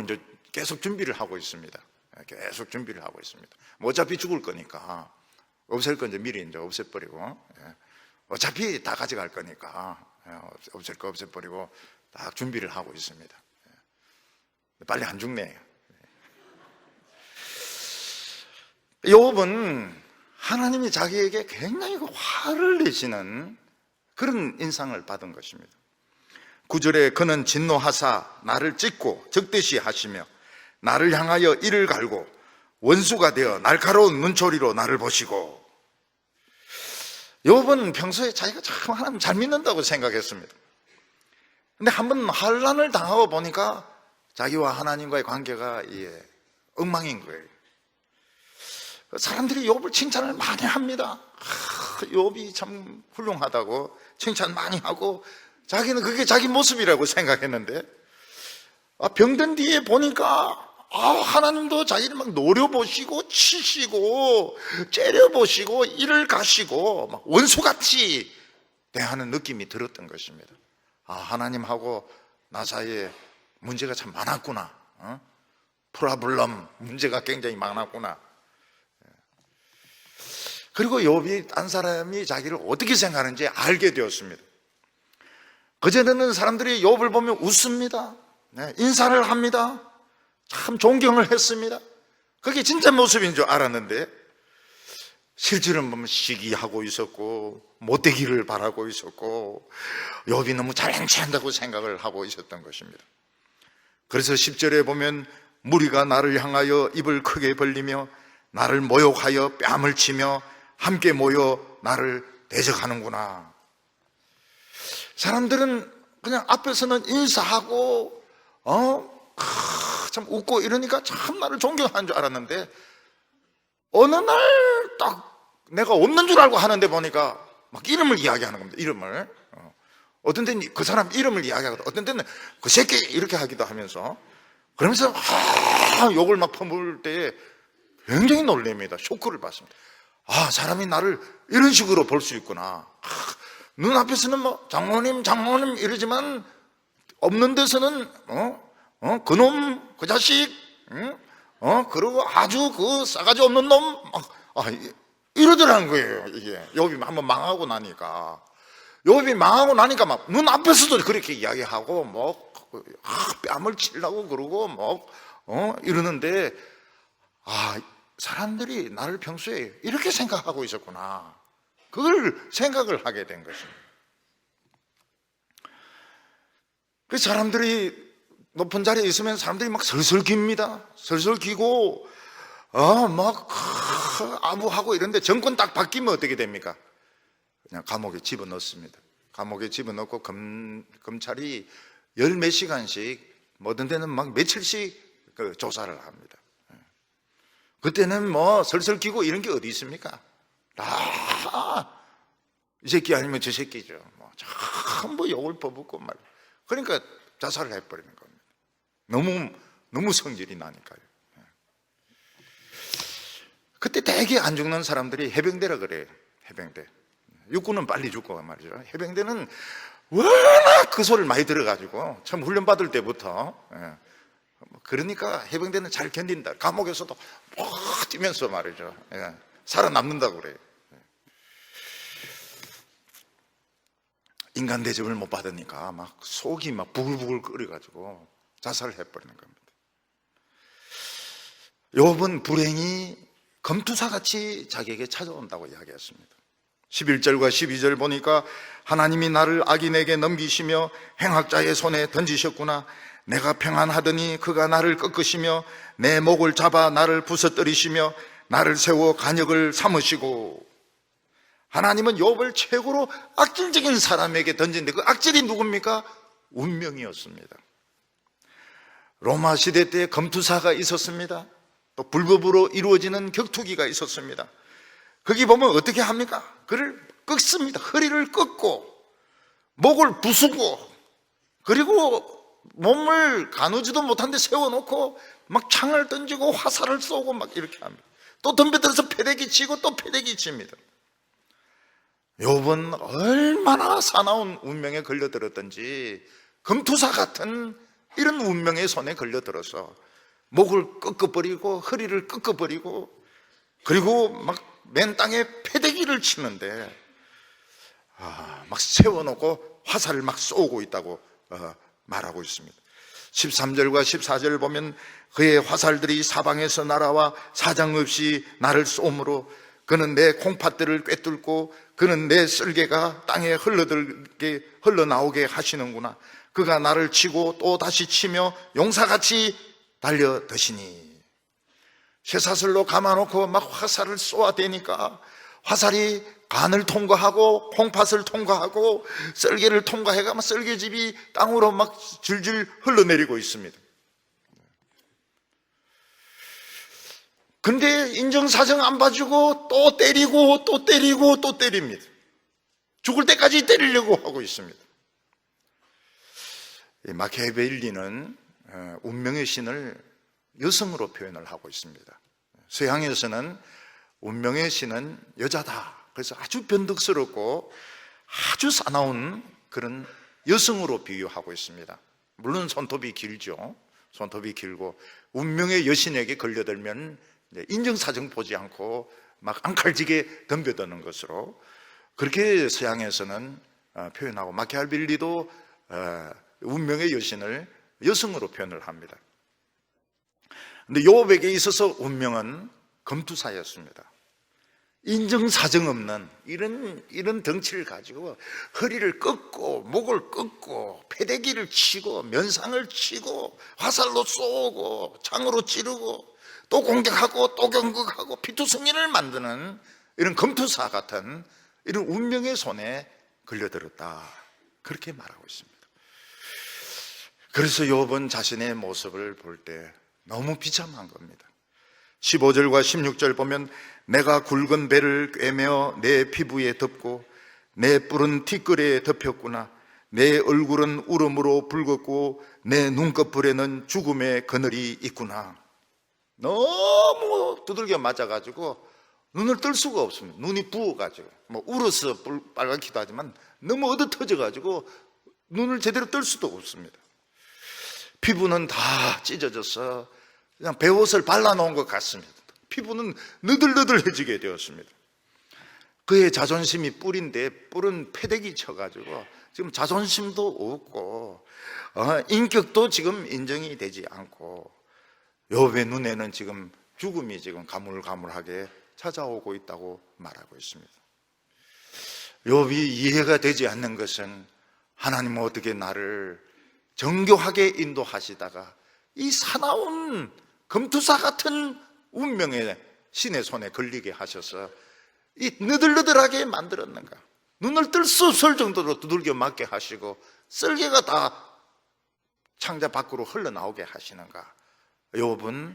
이제 계속 준비를 하고 있습니다. 계속 준비를 하고 있습니다. 뭐 어차피 죽을 거니까 없앨 건 이제 미리 이제 없애버리고, 어차피 다 가져갈 거니까 없앨 거 없애버리고 딱 준비를 하고 있습니다. 빨리 안 죽네. 욥은 하나님이 자기에게 굉장히 화를 내시는 그런 인상을 받은 것입니다. 9절에 그는 진노하사 나를 찢고 적대시 하시며 나를 향하여 이를 갈고 원수가 되어 날카로운 눈초리로 나를 보시고. 욥은 평소에 자기가 참 하나님 잘 믿는다고 생각했습니다. 근데 한번 환난을 당하고 보니까 자기와 하나님과의 관계가 엉망인 거예요. 사람들이 욥을 칭찬을 많이 합니다. 욥이 참 훌륭하다고 칭찬 많이 하고 자기는 그게 자기 모습이라고 생각했는데 병든 뒤에 보니까 하나님도 자기를 막 노려보시고 치시고 째려보시고 이를 가시고 막 원수같이 대하는 느낌이 들었던 것입니다. 하나님하고 나 사이에 문제가 참 많았구나. 프라블럼, 문제가 굉장히 많았구나. 그리고 욥이 딴 사람이 자기를 어떻게 생각하는지 알게 되었습니다. 그전에는 사람들이 욥을 보면 웃습니다. 인사를 합니다. 참 존경을 했습니다. 그게 진짜 모습인 줄 알았는데 실제로는 보면 시기하고 있었고 못되기를 바라고 있었고 욥이 너무 잘 행치한다고 생각을 하고 있었던 것입니다. 그래서 10절에 보면 무리가 나를 향하여 입을 크게 벌리며 나를 모욕하여 뺨을 치며 함께 모여 나를 대적하는구나. 사람들은 그냥 앞에서는 인사하고 참 웃고 이러니까 참 나를 존경하는 줄 알았는데 어느 날 딱 내가 없는 줄 알고 하는데 보니까 막 이름을 이야기하는 겁니다. 이름을. 어떤 때는 그 사람 이름을 이야기하거든. 어떤 때는 그 새끼 이렇게 하기도 하면서 그러면서 욕을 막 퍼부을 때 굉장히 놀랍니다. 쇼크를 받습니다. 사람이 나를 이런 식으로 볼 수 있구나. 눈앞에서는 뭐 장모님 이러지만 없는 데서는 그놈 그 자식 그리고 아주 그 싸가지 없는 놈 이러더라는 거예요. 이게 욥이 한번 망하고 나니까 막 눈앞에서도 그렇게 이야기하고 뭐 뺨을 치려고 그러고 이러는데 사람들이 나를 평소에 이렇게 생각하고 있었구나. 그걸 생각을 하게 된 것입니다. 그 사람들이 높은 자리에 있으면 사람들이 막 설설 깁니다. 설설 기고 막 아부하고 이런데 정권 딱 바뀌면 어떻게 됩니까? 그냥 감옥에 집어넣습니다. 감옥에 집어넣고 검찰이 열 몇 시간씩 어떤 데는 막 며칠씩 그 조사를 합니다. 그때는 뭐 설설 기고 이런 게 어디 있습니까? 이 새끼 아니면 저 새끼죠. 전부 욕을 퍼붓고 말이에요. 그러니까 자살을 해버리는 겁니다. 너무 성질이 나니까요. 그때 되게 안 죽는 사람들이 해병대라 그래요. 해병대. 육군은 빨리 죽고 말이죠. 해병대는 워낙 그 소리를 많이 들어가지고 참 훈련 받을 때부터 그러니까 해병대는 잘 견딘다. 감옥에서도 뛰면서 말이죠. 살아남는다고 그래요. 인간 대접을 못 받으니까 막 속이 막 부글부글 끓여가지고 자살을 해버리는 겁니다. 욥은 불행이 검투사같이 자기에게 찾아온다고 이야기했습니다. 11절과 12절 보니까 하나님이 나를 악인에게 넘기시며 행악자의 손에 던지셨구나. 내가 평안하더니 그가 나를 꺾으시며 내 목을 잡아 나를 부서뜨리시며 나를 세워 간역을 삼으시고. 하나님은 욥을 최고로 악질적인 사람에게 던진데 그 악질이 누굽니까? 운명이었습니다. 로마 시대 때 검투사가 있었습니다. 또 불법으로 이루어지는 격투기가 있었습니다. 거기 보면 어떻게 합니까? 그를 꺾습니다. 허리를 꺾고 목을 부수고 그리고 몸을 가누지도 못한 데 세워놓고 막 창을 던지고 화살을 쏘고 막 이렇게 합니다. 또 덤벼들어서 패대기 치고 또 패대기 칩니다. 욥은 얼마나 사나운 운명에 걸려들었던지 검투사 같은 이런 운명의 손에 걸려들어서 목을 꺾어버리고 허리를 꺾어버리고 그리고 막 맨 땅에 패대기를 치는데 막 세워놓고 화살을 막 쏘고 있다고 말하고 있습니다. 13절과 14절 보면 그의 화살들이 사방에서 날아와 사정없이 나를 쏘므로 그는 내 콩팥들을 꿰뚫고 그는 내 쓸개가 땅에 흘러나오게 하시는구나. 그가 나를 치고 또 다시 치며 용사같이 달려드시니. 쇠사슬로 감아놓고 막 화살을 쏘아대니까 화살이 간을 통과하고 콩팥을 통과하고 쓸개를 통과해가 막 쓸개즙이 땅으로 막 줄줄 흘러내리고 있습니다. 근데 인정사정 안 봐주고 또 때리고 또 때리고 또 때립니다. 죽을 때까지 때리려고 하고 있습니다. 이 마키아벨리는 운명의 신을 여성으로 표현을 하고 있습니다. 서양에서는 운명의 신은 여자다. 그래서 아주 변덕스럽고 아주 사나운 그런 여성으로 비유하고 있습니다. 물론 손톱이 길죠. 손톱이 길고 운명의 여신에게 걸려들면 인정사정 보지 않고 막 앙칼지게 덤벼드는 것으로 그렇게 서양에서는 표현하고, 마키아벨리도 운명의 여신을 여성으로 표현을 합니다. 그런데 요업에게 있어서 운명은 검투사였습니다. 인정사정 없는 이런 덩치를 가지고 허리를 꺾고 목을 꺾고 패대기를 치고 면상을 치고 화살로 쏘고 창으로 찌르고 또 공격하고 또 경극하고 피투성이를 만드는 이런 검투사 같은 이런 운명의 손에 걸려들었다, 그렇게 말하고 있습니다. 그래서 욥은 자신의 모습을 볼 때 너무 비참한 겁니다. 15절과 16절 보면 내가 굵은 배를 꿰매어 내 피부에 덮고 내 뿔은 티끌에 덮였구나. 내 얼굴은 울음으로 붉었고 내 눈꺼풀에는 죽음의 그늘이 있구나. 너무 두들겨 맞아가지고 눈을 뜰 수가 없습니다. 눈이 부어가지고 울어서 빨갛기도 하지만 너무 얻어터져가지고 눈을 제대로 뜰 수도 없습니다. 피부는 다 찢어져서 그냥 베옷을 발라놓은 것 같습니다. 피부는 너들너들해지게 되었습니다. 그의 자존심이 뿔인데 뿔은 패대기 쳐가지고 지금 자존심도 없고 인격도 지금 인정이 되지 않고 욥의 눈에는 지금 죽음이 지금 가물가물하게 찾아오고 있다고 말하고 있습니다. 욥이 이해가 되지 않는 것은 하나님은 어떻게 나를 정교하게 인도하시다가 이 사나운 검투사 같은 운명의 신의 손에 걸리게 하셔서 이 너들너들하게 만들었는가, 눈을 뜰 수 없을 정도로 두들겨 맞게 하시고 썰개가 다 창자 밖으로 흘러나오게 하시는가. 욥은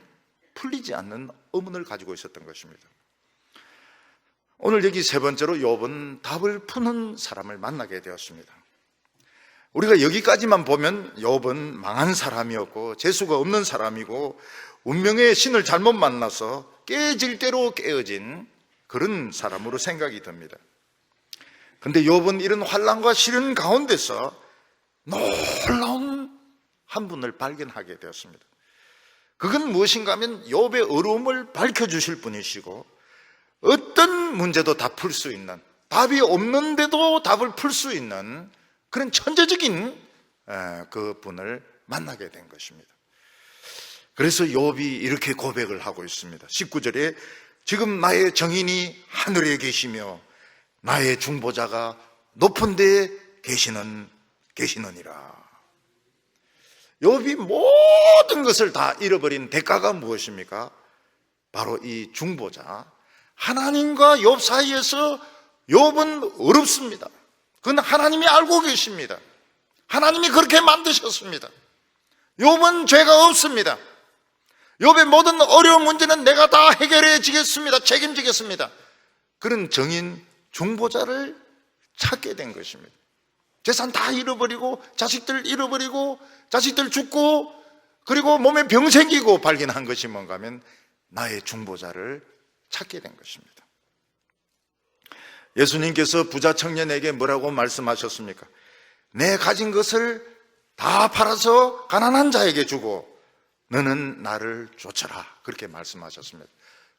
풀리지 않는 의문을 가지고 있었던 것입니다. 오늘 여기 세 번째로 욥은 답을 푸는 사람을 만나게 되었습니다. 우리가 여기까지만 보면 욥은 망한 사람이었고 재수가 없는 사람이고 운명의 신을 잘못 만나서 깨질 대로 깨어진 그런 사람으로 생각이 듭니다. 그런데 욥은 이런 환난과 시련 가운데서 놀라운 한 분을 발견하게 되었습니다. 그건 무엇인가 하면 욥의 어려움을 밝혀주실 분이시고 어떤 문제도 다 풀 수 있는, 답이 없는데도 답을 풀 수 있는 그런 천재적인 그 분을 만나게 된 것입니다. 그래서 욥이 이렇게 고백을 하고 있습니다. 19절에 지금 나의 정인이 하늘에 계시며 나의 중보자가 높은 데에 계시느니라. 욥이 모든 것을 다 잃어버린 대가가 무엇입니까? 바로 이 중보자 하나님과 욥 사이에서 욥은 어렵습니다. 그건 하나님이 알고 계십니다. 하나님이 그렇게 만드셨습니다. 욥은 죄가 없습니다. 욥의 모든 어려운 문제는 내가 다 해결해 지겠습니다. 책임지겠습니다. 그런 정인 중보자를 찾게 된 것입니다. 재산 다 잃어버리고 자식들 잃어버리고 자식들 죽고 그리고 몸에 병 생기고 발견한 것이 뭔가 하면 나의 중보자를 찾게 된 것입니다. 예수님께서 부자 청년에게 뭐라고 말씀하셨습니까? 내 가진 것을 다 팔아서 가난한 자에게 주고 너는 나를 쫓아라, 그렇게 말씀하셨습니다.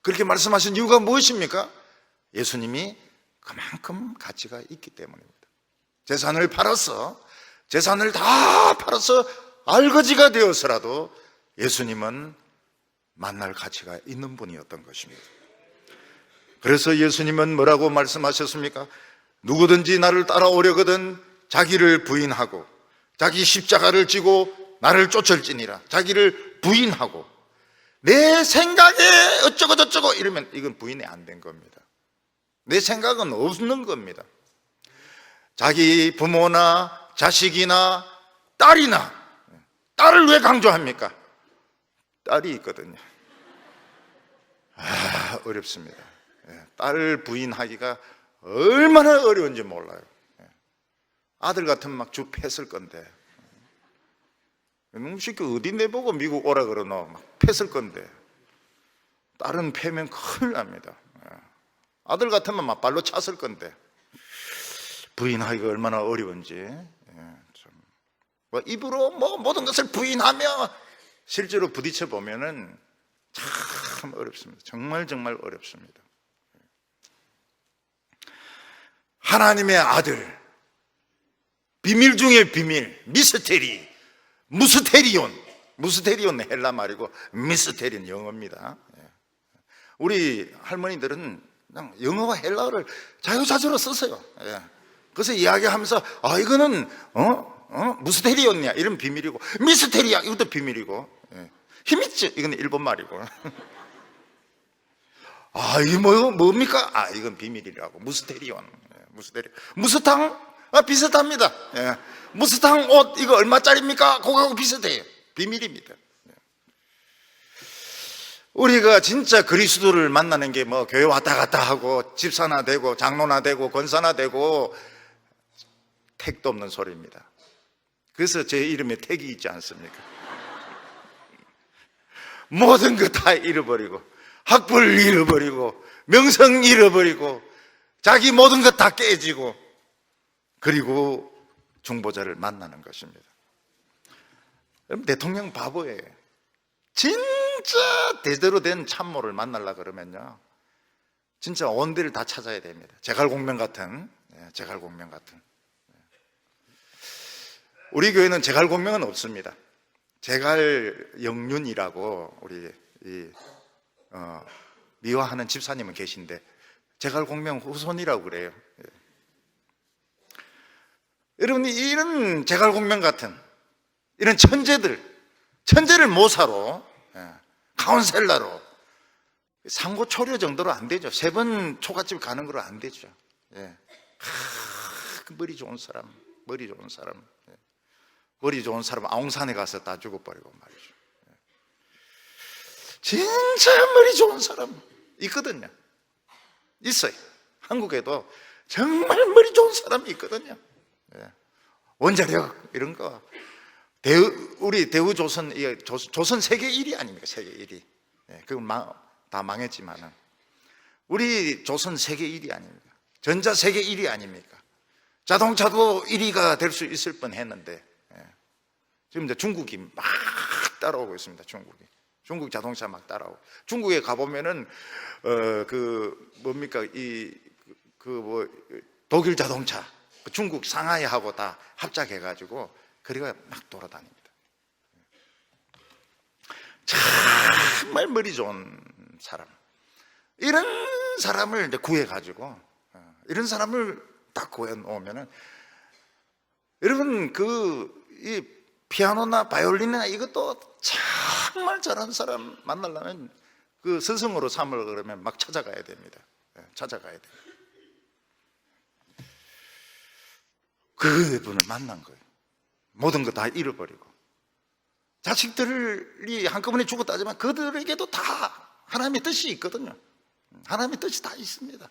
그렇게 말씀하신 이유가 무엇입니까? 예수님이 그만큼 가치가 있기 때문입니다. 재산을 다 팔아서 알거지가 되어서라도 예수님은 만날 가치가 있는 분이었던 것입니다. 그래서 예수님은 뭐라고 말씀하셨습니까? 누구든지 나를 따라오려거든 자기를 부인하고 자기 십자가를 지고 나를 쫓을지니라. 자기를 부인하고 내 생각에 어쩌고 저쩌고 이러면 이건 부인이 안 된 겁니다. 내 생각은 없는 겁니다. 자기 부모나 자식이나 딸이나, 딸을 왜 강조합니까? 딸이 있거든요. 어렵습니다. 딸 부인하기가 얼마나 어려운지 몰라요. 아들 같으면 막 주 팼을 건데, 너무 쉽게 어디 내보고 미국 오라 그러노, 막 팼을 건데, 딸은 패면 큰일 납니다. 아들 같으면 막 발로 찼을 건데, 부인하기가 얼마나 어려운지. 뭐 입으로 뭐 모든 것을 부인하며 실제로 부딪혀 보면은 참 어렵습니다. 정말 어렵습니다. 하나님의 아들, 비밀 중에 비밀, 미스테리, 무스테리온 헬라 말이고 미스테리는 영어입니다. 우리 할머니들은 그냥 영어와 헬라어를 자유자재로 썼어요. 그래서 이야기하면서 이거는 무스테리온이야, 이런 비밀이고, 미스테리야, 이것도 비밀이고, 히미츠, 이건 일본 말이고, 이게 뭡니까? 이건 비밀이라고. 무스테리온, 무스탕? 비슷합니다. 무스탕 옷 이거 얼마짜리입니까? 그거하고 비슷해요. 비밀입니다. 우리가 진짜 그리스도를 만나는 게 뭐 교회 왔다 갔다 하고 집사나 되고 장로나 되고 권사나 되고 택도 없는 소리입니다. 그래서 제 이름에 택이 있지 않습니까? 모든 거 다 잃어버리고, 학벌 잃어버리고, 명성 잃어버리고, 자기 모든 것 다 깨지고, 그리고 중보자를 만나는 것입니다. 여러분, 대통령 바보예요. 진짜 제대로 된 참모를 만나려고 그러면요, 진짜 온 데를 다 찾아야 됩니다. 제갈공명 같은. 우리 교회는 제갈공명은 없습니다. 제갈영륜이라고 우리 미화하는 집사님은 계신데 제갈공명 후손이라고 그래요. 여러분, 이런 제갈공명 같은 이런 천재를 모사로, 카운셀러로, 상고초려 정도로 안 되죠. 3번 초가집 가는 거로 안 되죠. 머리 좋은 사람, 머리 좋은 사람 아웅산에 가서 다 죽어버리고 말이죠. 진짜 머리 좋은 사람 있거든요. 있어요. 한국에도 정말 머리 좋은 사람이 있거든요. 원자력 이런 거, 우리 대우조선, 조선 세계 1위 아닙니까? 세계 1위. 그건 다 망했지만은 우리 조선 세계 1위 아닙니까? 전자 세계 1위 아닙니까? 자동차도 1위가 될 수 있을 뻔 했는데, 지금 이제 중국이 막 따라오고 있습니다. 중국 자동차 막 따라오고. 중국에 가보면은, 독일 자동차, 중국 상하이하고 다 합작해가지고, 그리고 막 돌아다닙니다. 정말 머리 좋은 사람. 이런 사람을 이제 구해가지고, 이런 사람을 딱 구해놓으면은, 여러분, 이 피아노나 바이올린이나 이것도 정말 잘하는 사람 만나려면 그 스승으로 삼으려 그러면 막 찾아가야 됩니다. 찾아가야 돼요. 그분을 만난 거예요. 모든 거 다 잃어버리고, 자식들이 한꺼번에 죽었다지만 그들에게도 다 하나님의 뜻이 있거든요. 하나님의 뜻이 다 있습니다.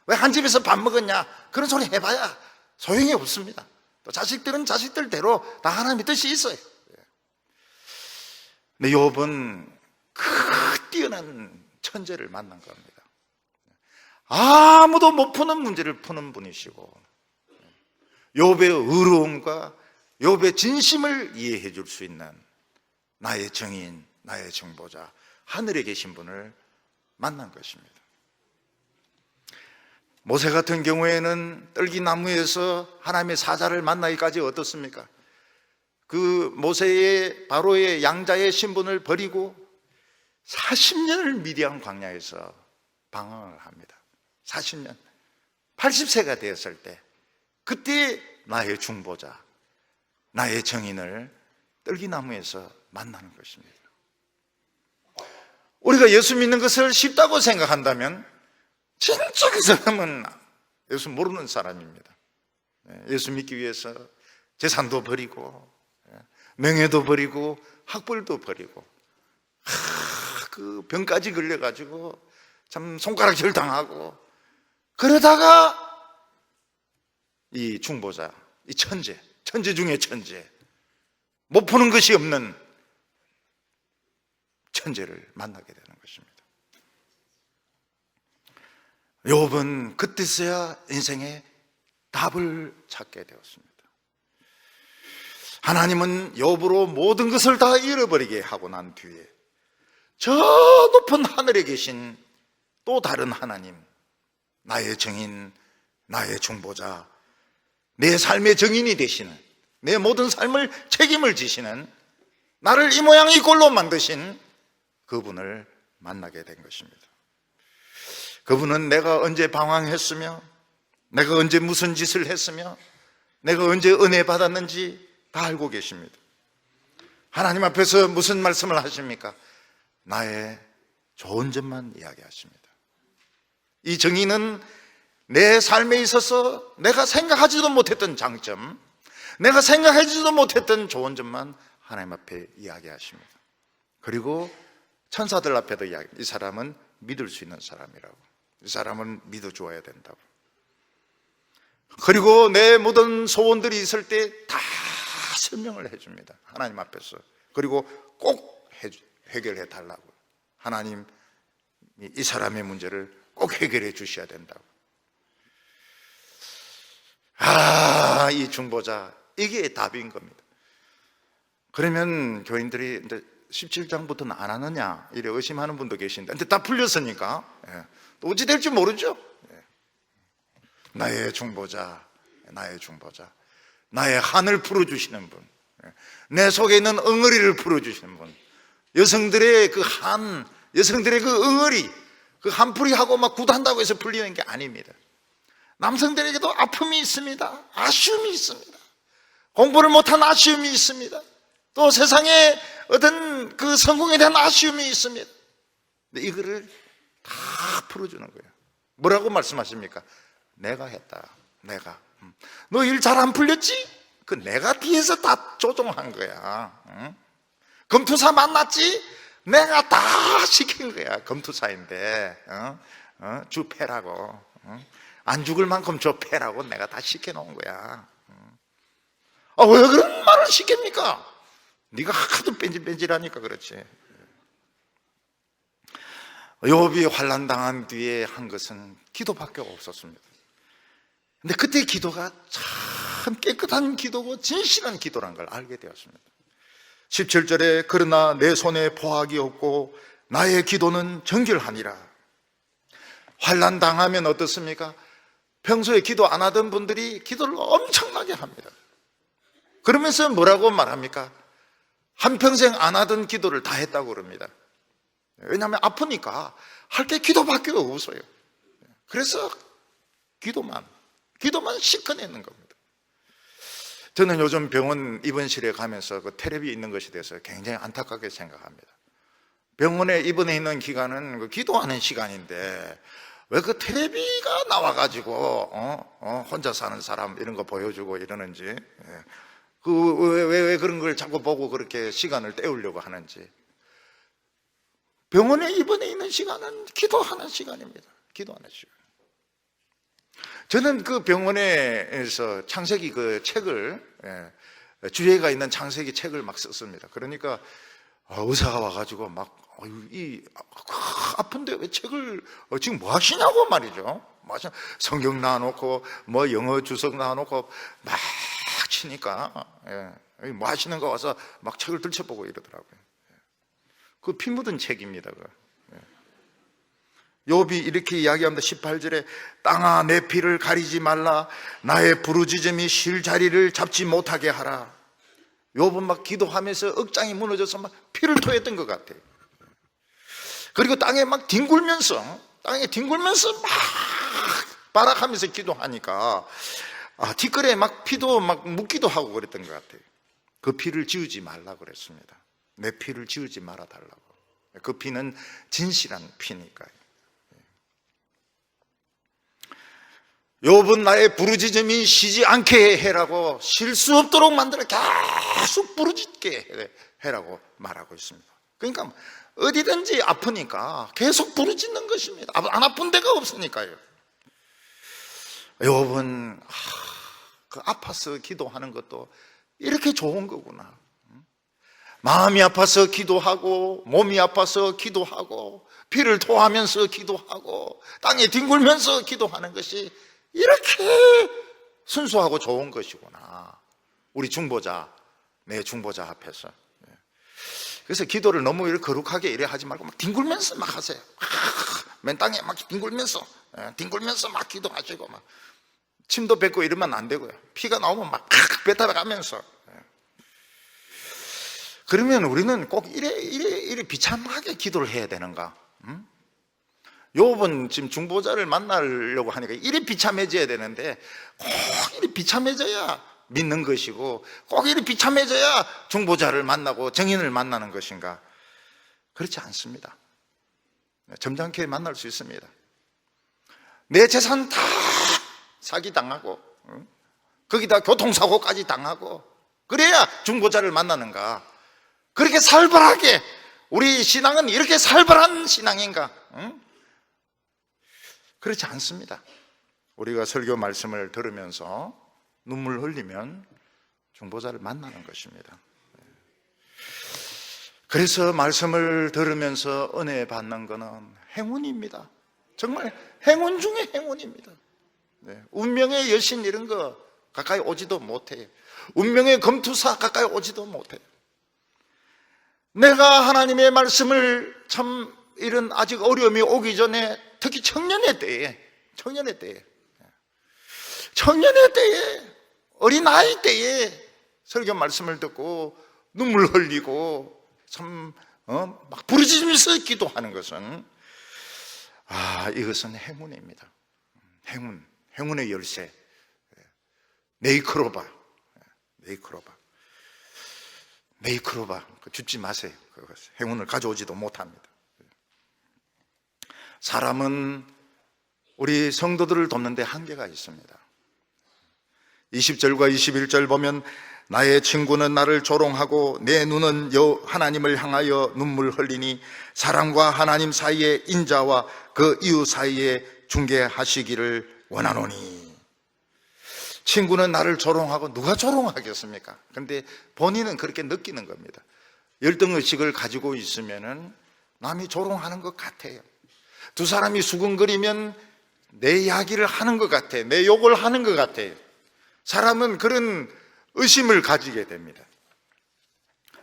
왜 한 집에서 밥 먹었냐, 그런 소리 해봐야 소용이 없습니다. 또 자식들은 자식들대로 다 하나님의 뜻이 있어요. 근데 욥은 그 뛰어난 천재를 만난 겁니다. 아무도 못 푸는 문제를 푸는 분이시고, 욥의 의로움과 욥의 진심을 이해해 줄 수 있는 나의 정인, 나의 정보자, 하늘에 계신 분을 만난 것입니다. 모세 같은 경우에는 떨기나무에서 하나님의 사자를 만나기까지 어떻습니까? 그 모세의 바로의 양자의 신분을 버리고 40년을 미디안 광야에서 방황을 합니다. 40년. 80세가 되었을 때, 그때 나의 중보자, 나의 정인을 떨기나무에서 만나는 것입니다. 우리가 예수 믿는 것을 쉽다고 생각한다면 진짜 그 사람은 예수 모르는 사람입니다. 예수 믿기 위해서 재산도 버리고, 명예도 버리고, 학벌도 버리고, 그 병까지 걸려가지고 참 손가락질 당하고, 그러다가 이 중보자, 이 천재 중에 천재, 못 푸는 것이 없는 천재를 만나게 되는 것입니다. 욥은 그때서야 인생의 답을 찾게 되었습니다. 하나님은 욥으로 모든 것을 다 잃어버리게 하고 난 뒤에 저 높은 하늘에 계신 또 다른 하나님, 나의 정인, 나의 중보자, 내 삶의 정인이 되시는, 내 모든 삶을 책임을 지시는, 나를 이 모양 이 꼴로 만드신 그분을 만나게 된 것입니다. 그분은 내가 언제 방황했으며, 내가 언제 무슨 짓을 했으며, 내가 언제 은혜 받았는지 다 알고 계십니다. 하나님 앞에서 무슨 말씀을 하십니까? 나의 좋은 점만 이야기하십니다. 이 정의는 내 삶에 있어서 내가 생각하지도 못했던 장점, 내가 생각하지도 못했던 좋은 점만 하나님 앞에 이야기하십니다. 그리고 천사들 앞에도 이 사람은 믿을 수 있는 사람이라고, 이 사람은 믿어줘야 된다고. 그리고 내 모든 소원들이 있을 때 다 설명을 해줍니다, 하나님 앞에서. 그리고 꼭 해결해 달라고. 하나님, 이 사람의 문제를 꼭 해결해 주셔야 된다고. 이 중보자, 이게 답인 겁니다. 그러면 교인들이 이제 17장부터는 안 하느냐 이래 의심하는 분도 계신데, 근데 다 풀렸으니까 또 어찌 될지 모르죠. 나의 중보자, 나의 중보자, 나의 한을 풀어주시는 분, 내 속에 있는 엉어리를 풀어주시는 분. 여성들의 그 한, 여성들의 그 엉어리, 그 한풀이하고 막 구단다고 해서 풀리는 게 아닙니다. 남성들에게도 아픔이 있습니다. 아쉬움이 있습니다. 공부를 못한 아쉬움이 있습니다. 또 세상에 어떤 그 성공에 대한 아쉬움이 있습니다. 근데 이거를 다 풀어주는 거예요. 뭐라고 말씀하십니까? 내가 했다. 내가. 너 일 잘 안 풀렸지? 그 내가 뒤에서 다 조종한 거야. 응? 검투사 만났지? 내가 다 시킨 거야. 검투사인데 주 패라고. 안 죽을 만큼 저 패라고 내가 다 시켜놓은 거야. 왜 그런 말을 시킵니까? 네가 하도 뺀질뺀질하니까 그렇지. 욥이 환난당한 뒤에 한 것은 기도밖에 없었습니다. 근데 그때 기도가 참 깨끗한 기도고 진실한 기도란 걸 알게 되었습니다. 17절에 그러나 내 손에 포악이 없고 나의 기도는 정결하니라. 환난당하면 어떻습니까? 평소에 기도 안 하던 분들이 기도를 엄청나게 합니다. 그러면서 뭐라고 말합니까? 한평생 안 하던 기도를 다 했다고 그럽니다. 왜냐하면 아프니까 할 게 기도밖에 없어요. 그래서 기도만 시커내는 겁니다. 저는 요즘 병원 입원실에 가면서 그 텔레비 있는 것에 대해서 굉장히 안타깝게 생각합니다. 병원에 입원해 있는 기간은 그 기도하는 시간인데 왜 그 텔레비가 나와가지고 혼자 사는 사람 이런 거 보여주고 이러는지, 왜 그런 걸 자꾸 보고 그렇게 시간을 때우려고 하는지. 병원에 입원해 있는 시간은 기도하는 시간입니다. 기도하는 시간. 저는 그 병원에서 창세기 그 책을, 주제가 있는 창세기 책을 막 썼습니다. 그러니까 의사가 와가지고 막 아픈데 왜 책을 지금 뭐 하시냐고 말이죠. 성경 놔놓고 뭐 영어 주석 놔놓고 막 치니까 뭐 하시는 거 와서 막 책을 들춰보고 이러더라고요. 그 피 묻은 책입니다. 욥이 이렇게 이야기합니다. 18절에 땅아 내 피를 가리지 말라, 나의 부르짖음이 쉴 자리를 잡지 못하게 하라. 욥은 막 기도하면서 억장이 무너져서 막 피를 토했던 것 같아요. 그리고 땅에 뒹굴면서 막 발악하면서 기도하니까 뒷거리에 막 피도 막 묻기도 하고 그랬던 것 같아요. 그 피를 지우지 말라 그랬습니다. 내 피를 지우지 말아 달라고. 그 피는 진실한 피니까요. 욥은 나의 부르짖음이 쉬지 않게 해라고, 쉴 수 없도록 만들어 계속 부르짖게 해라고 말하고 있습니다. 그러니까 어디든지 아프니까 계속 부르짖는 것입니다. 안 아픈 데가 없으니까요. 여러분, 그 아파서 기도하는 것도 이렇게 좋은 거구나. 마음이 아파서 기도하고, 몸이 아파서 기도하고, 피를 토하면서 기도하고, 땅에 뒹굴면서 기도하는 것이 이렇게 순수하고 좋은 것이구나. 우리 중보자, 내 중보자 앞에서. 그래서 기도를 너무 이렇게 거룩하게 이래 하지 말고 막 뒹굴면서 막 하세요. 맨 땅에 막 뒹굴면서 막 기도하시고, 막 침도 뱉고 이러면 안 되고요. 피가 나오면 막 뱉어가면서. 그러면 우리는 꼭 이래 비참하게 기도를 해야 되는가? 요번 지금 중보자를 만나려고 하니까 이래 비참해져야 되는데, 꼭 이래 비참해져야 믿는 것이고, 꼭 이래 비참해져야 중보자를 만나고 정인을 만나는 것인가? 그렇지 않습니다. 점잖게 만날 수 있습니다. 내 재산 다 사기당하고, 거기다 교통사고까지 당하고, 그래야 중보자를 만나는가? 그렇게 살벌하게, 우리 신앙은 이렇게 살벌한 신앙인가? 그렇지 않습니다. 우리가 설교 말씀을 들으면서 눈물 흘리면 중보자를 만나는 것입니다. 그래서 말씀을 들으면서 은혜 받는 것은 행운입니다. 정말 행운 중에 행운입니다. 운명의 여신 이런 거 가까이 오지도 못해요. 운명의 검투사 가까이 오지도 못해요. 내가 하나님의 말씀을 참 이런 아직 어려움이 오기 전에, 특히 청년의 때에, 어린아이 때에 설교 말씀을 듣고 눈물 흘리고 참 막 부르짖으면서 기도하는 것은, 이것은 행운입니다. 행운의 열쇠. 네이크로바. 줍지 마세요. 행운을 가져오지도 못합니다. 사람은 우리 성도들을 돕는 데 한계가 있습니다. 20절과 21절 보면, 나의 친구는 나를 조롱하고 내 눈은 하나님을 향하여 눈물 흘리니 사람과 하나님 사이의 인자와 그 이웃 사이에 중개하시기를 원하노니. 친구는 나를 조롱하고, 누가 조롱하겠습니까? 그런데 본인은 그렇게 느끼는 겁니다. 열등의식을 가지고 있으면은 남이 조롱하는 것 같아요. 두 사람이 수근거리면 내 이야기를 하는 것 같아요. 내 욕을 하는 것 같아요. 사람은 그런 의심을 가지게 됩니다.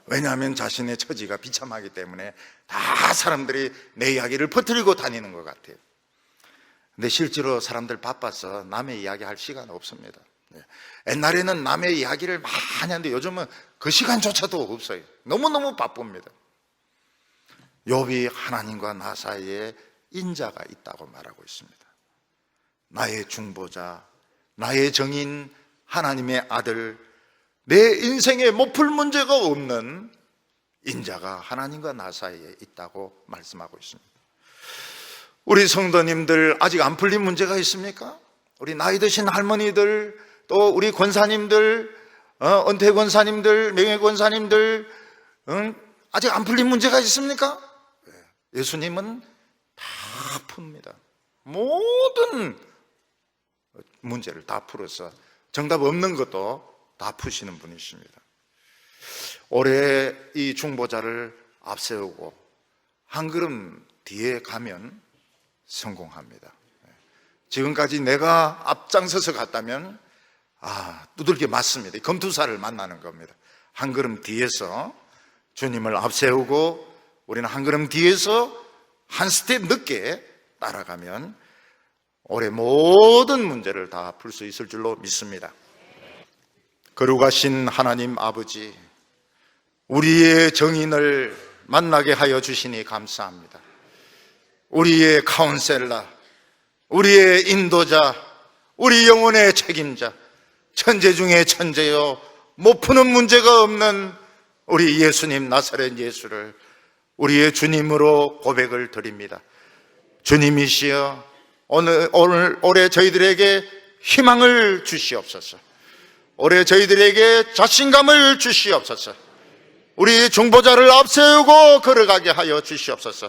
왜냐하면 자신의 처지가 비참하기 때문에 다 사람들이 내 이야기를 퍼뜨리고 다니는 것 같아요. 근데 실제로 사람들 바빠서 남의 이야기 할 시간 없습니다. 옛날에는 남의 이야기를 많이 하는데 요즘은 그 시간조차도 없어요. 너무너무 바쁩니다. 욥이 하나님과 나 사이에 인자가 있다고 말하고 있습니다. 나의 중보자, 나의 정인, 하나님의 아들, 내 인생에 못 풀 문제가 없는 인자가 하나님과 나 사이에 있다고 말씀하고 있습니다. 우리 성도님들 아직 안 풀린 문제가 있습니까? 우리 나이 드신 할머니들, 또 우리 권사님들, 은퇴 권사님들, 명예 권사님들, 아직 안 풀린 문제가 있습니까? 예수님은 다 풉니다. 모든 문제를 다 풀어서 정답 없는 것도 다 푸시는 분이십니다. 올해 이 중보자를 앞세우고 한 걸음 뒤에 가면 성공합니다. 지금까지 내가 앞장서서 갔다면 두들겨 맞습니다. 검투사를 만나는 겁니다. 한 걸음 뒤에서 주님을 앞세우고 우리는 한 걸음 뒤에서 한 스텝 늦게 따라가면 올해 모든 문제를 다 풀 수 있을 줄로 믿습니다. 거룩하신 하나님 아버지, 우리의 정인을 만나게 하여 주시니 감사합니다. 우리의 카운셀러, 우리의 인도자, 우리 영혼의 책임자, 천재 중에 천재요, 못 푸는 문제가 없는 우리 예수님 나사렛 예수를 우리의 주님으로 고백을 드립니다. 주님이시여, 올해 저희들에게 희망을 주시옵소서. 올해 저희들에게 자신감을 주시옵소서. 우리 중보자를 앞세우고 걸어가게 하여 주시옵소서.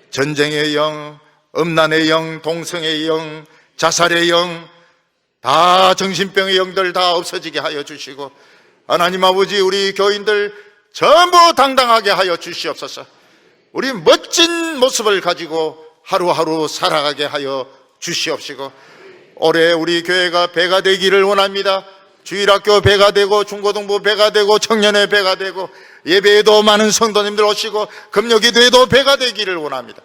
전쟁의 영, 음란의 영, 동성의 영, 자살의 영, 다 정신병의 영들 다 없어지게 하여 주시고, 하나님 아버지 우리 교인들 전부 당당하게 하여 주시옵소서. 우리 멋진 모습을 가지고 하루하루 살아가게 하여 주시옵시고, 올해 우리 교회가 배가 되기를 원합니다. 주일학교 배가 되고, 중고등부 배가 되고, 청년회 배가 되고, 예배에도 많은 성도님들 오시고, 금요기도에도 배가 되기를 원합니다.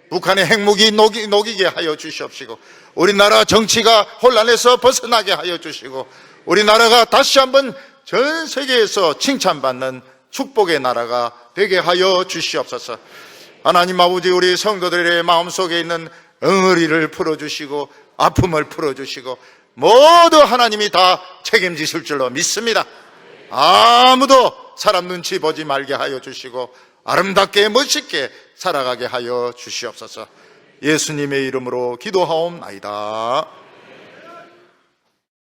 북한의 핵무기 녹이게 하여 주시옵시고, 우리나라 정치가 혼란에서 벗어나게 하여 주시고, 우리나라가 다시 한번 전 세계에서 칭찬받는 축복의 나라가 되게 하여 주시옵소서. 하나님 아버지 우리 성도들의 마음속에 있는 엉어리를 풀어주시고 아픔을 풀어주시고 모두 하나님이 다 책임지실 줄로 믿습니다. 아무도 사람 눈치 보지 말게 하여 주시고 아름답게 멋있게 살아가게 하여 주시옵소서. 예수님의 이름으로 기도하옵나이다.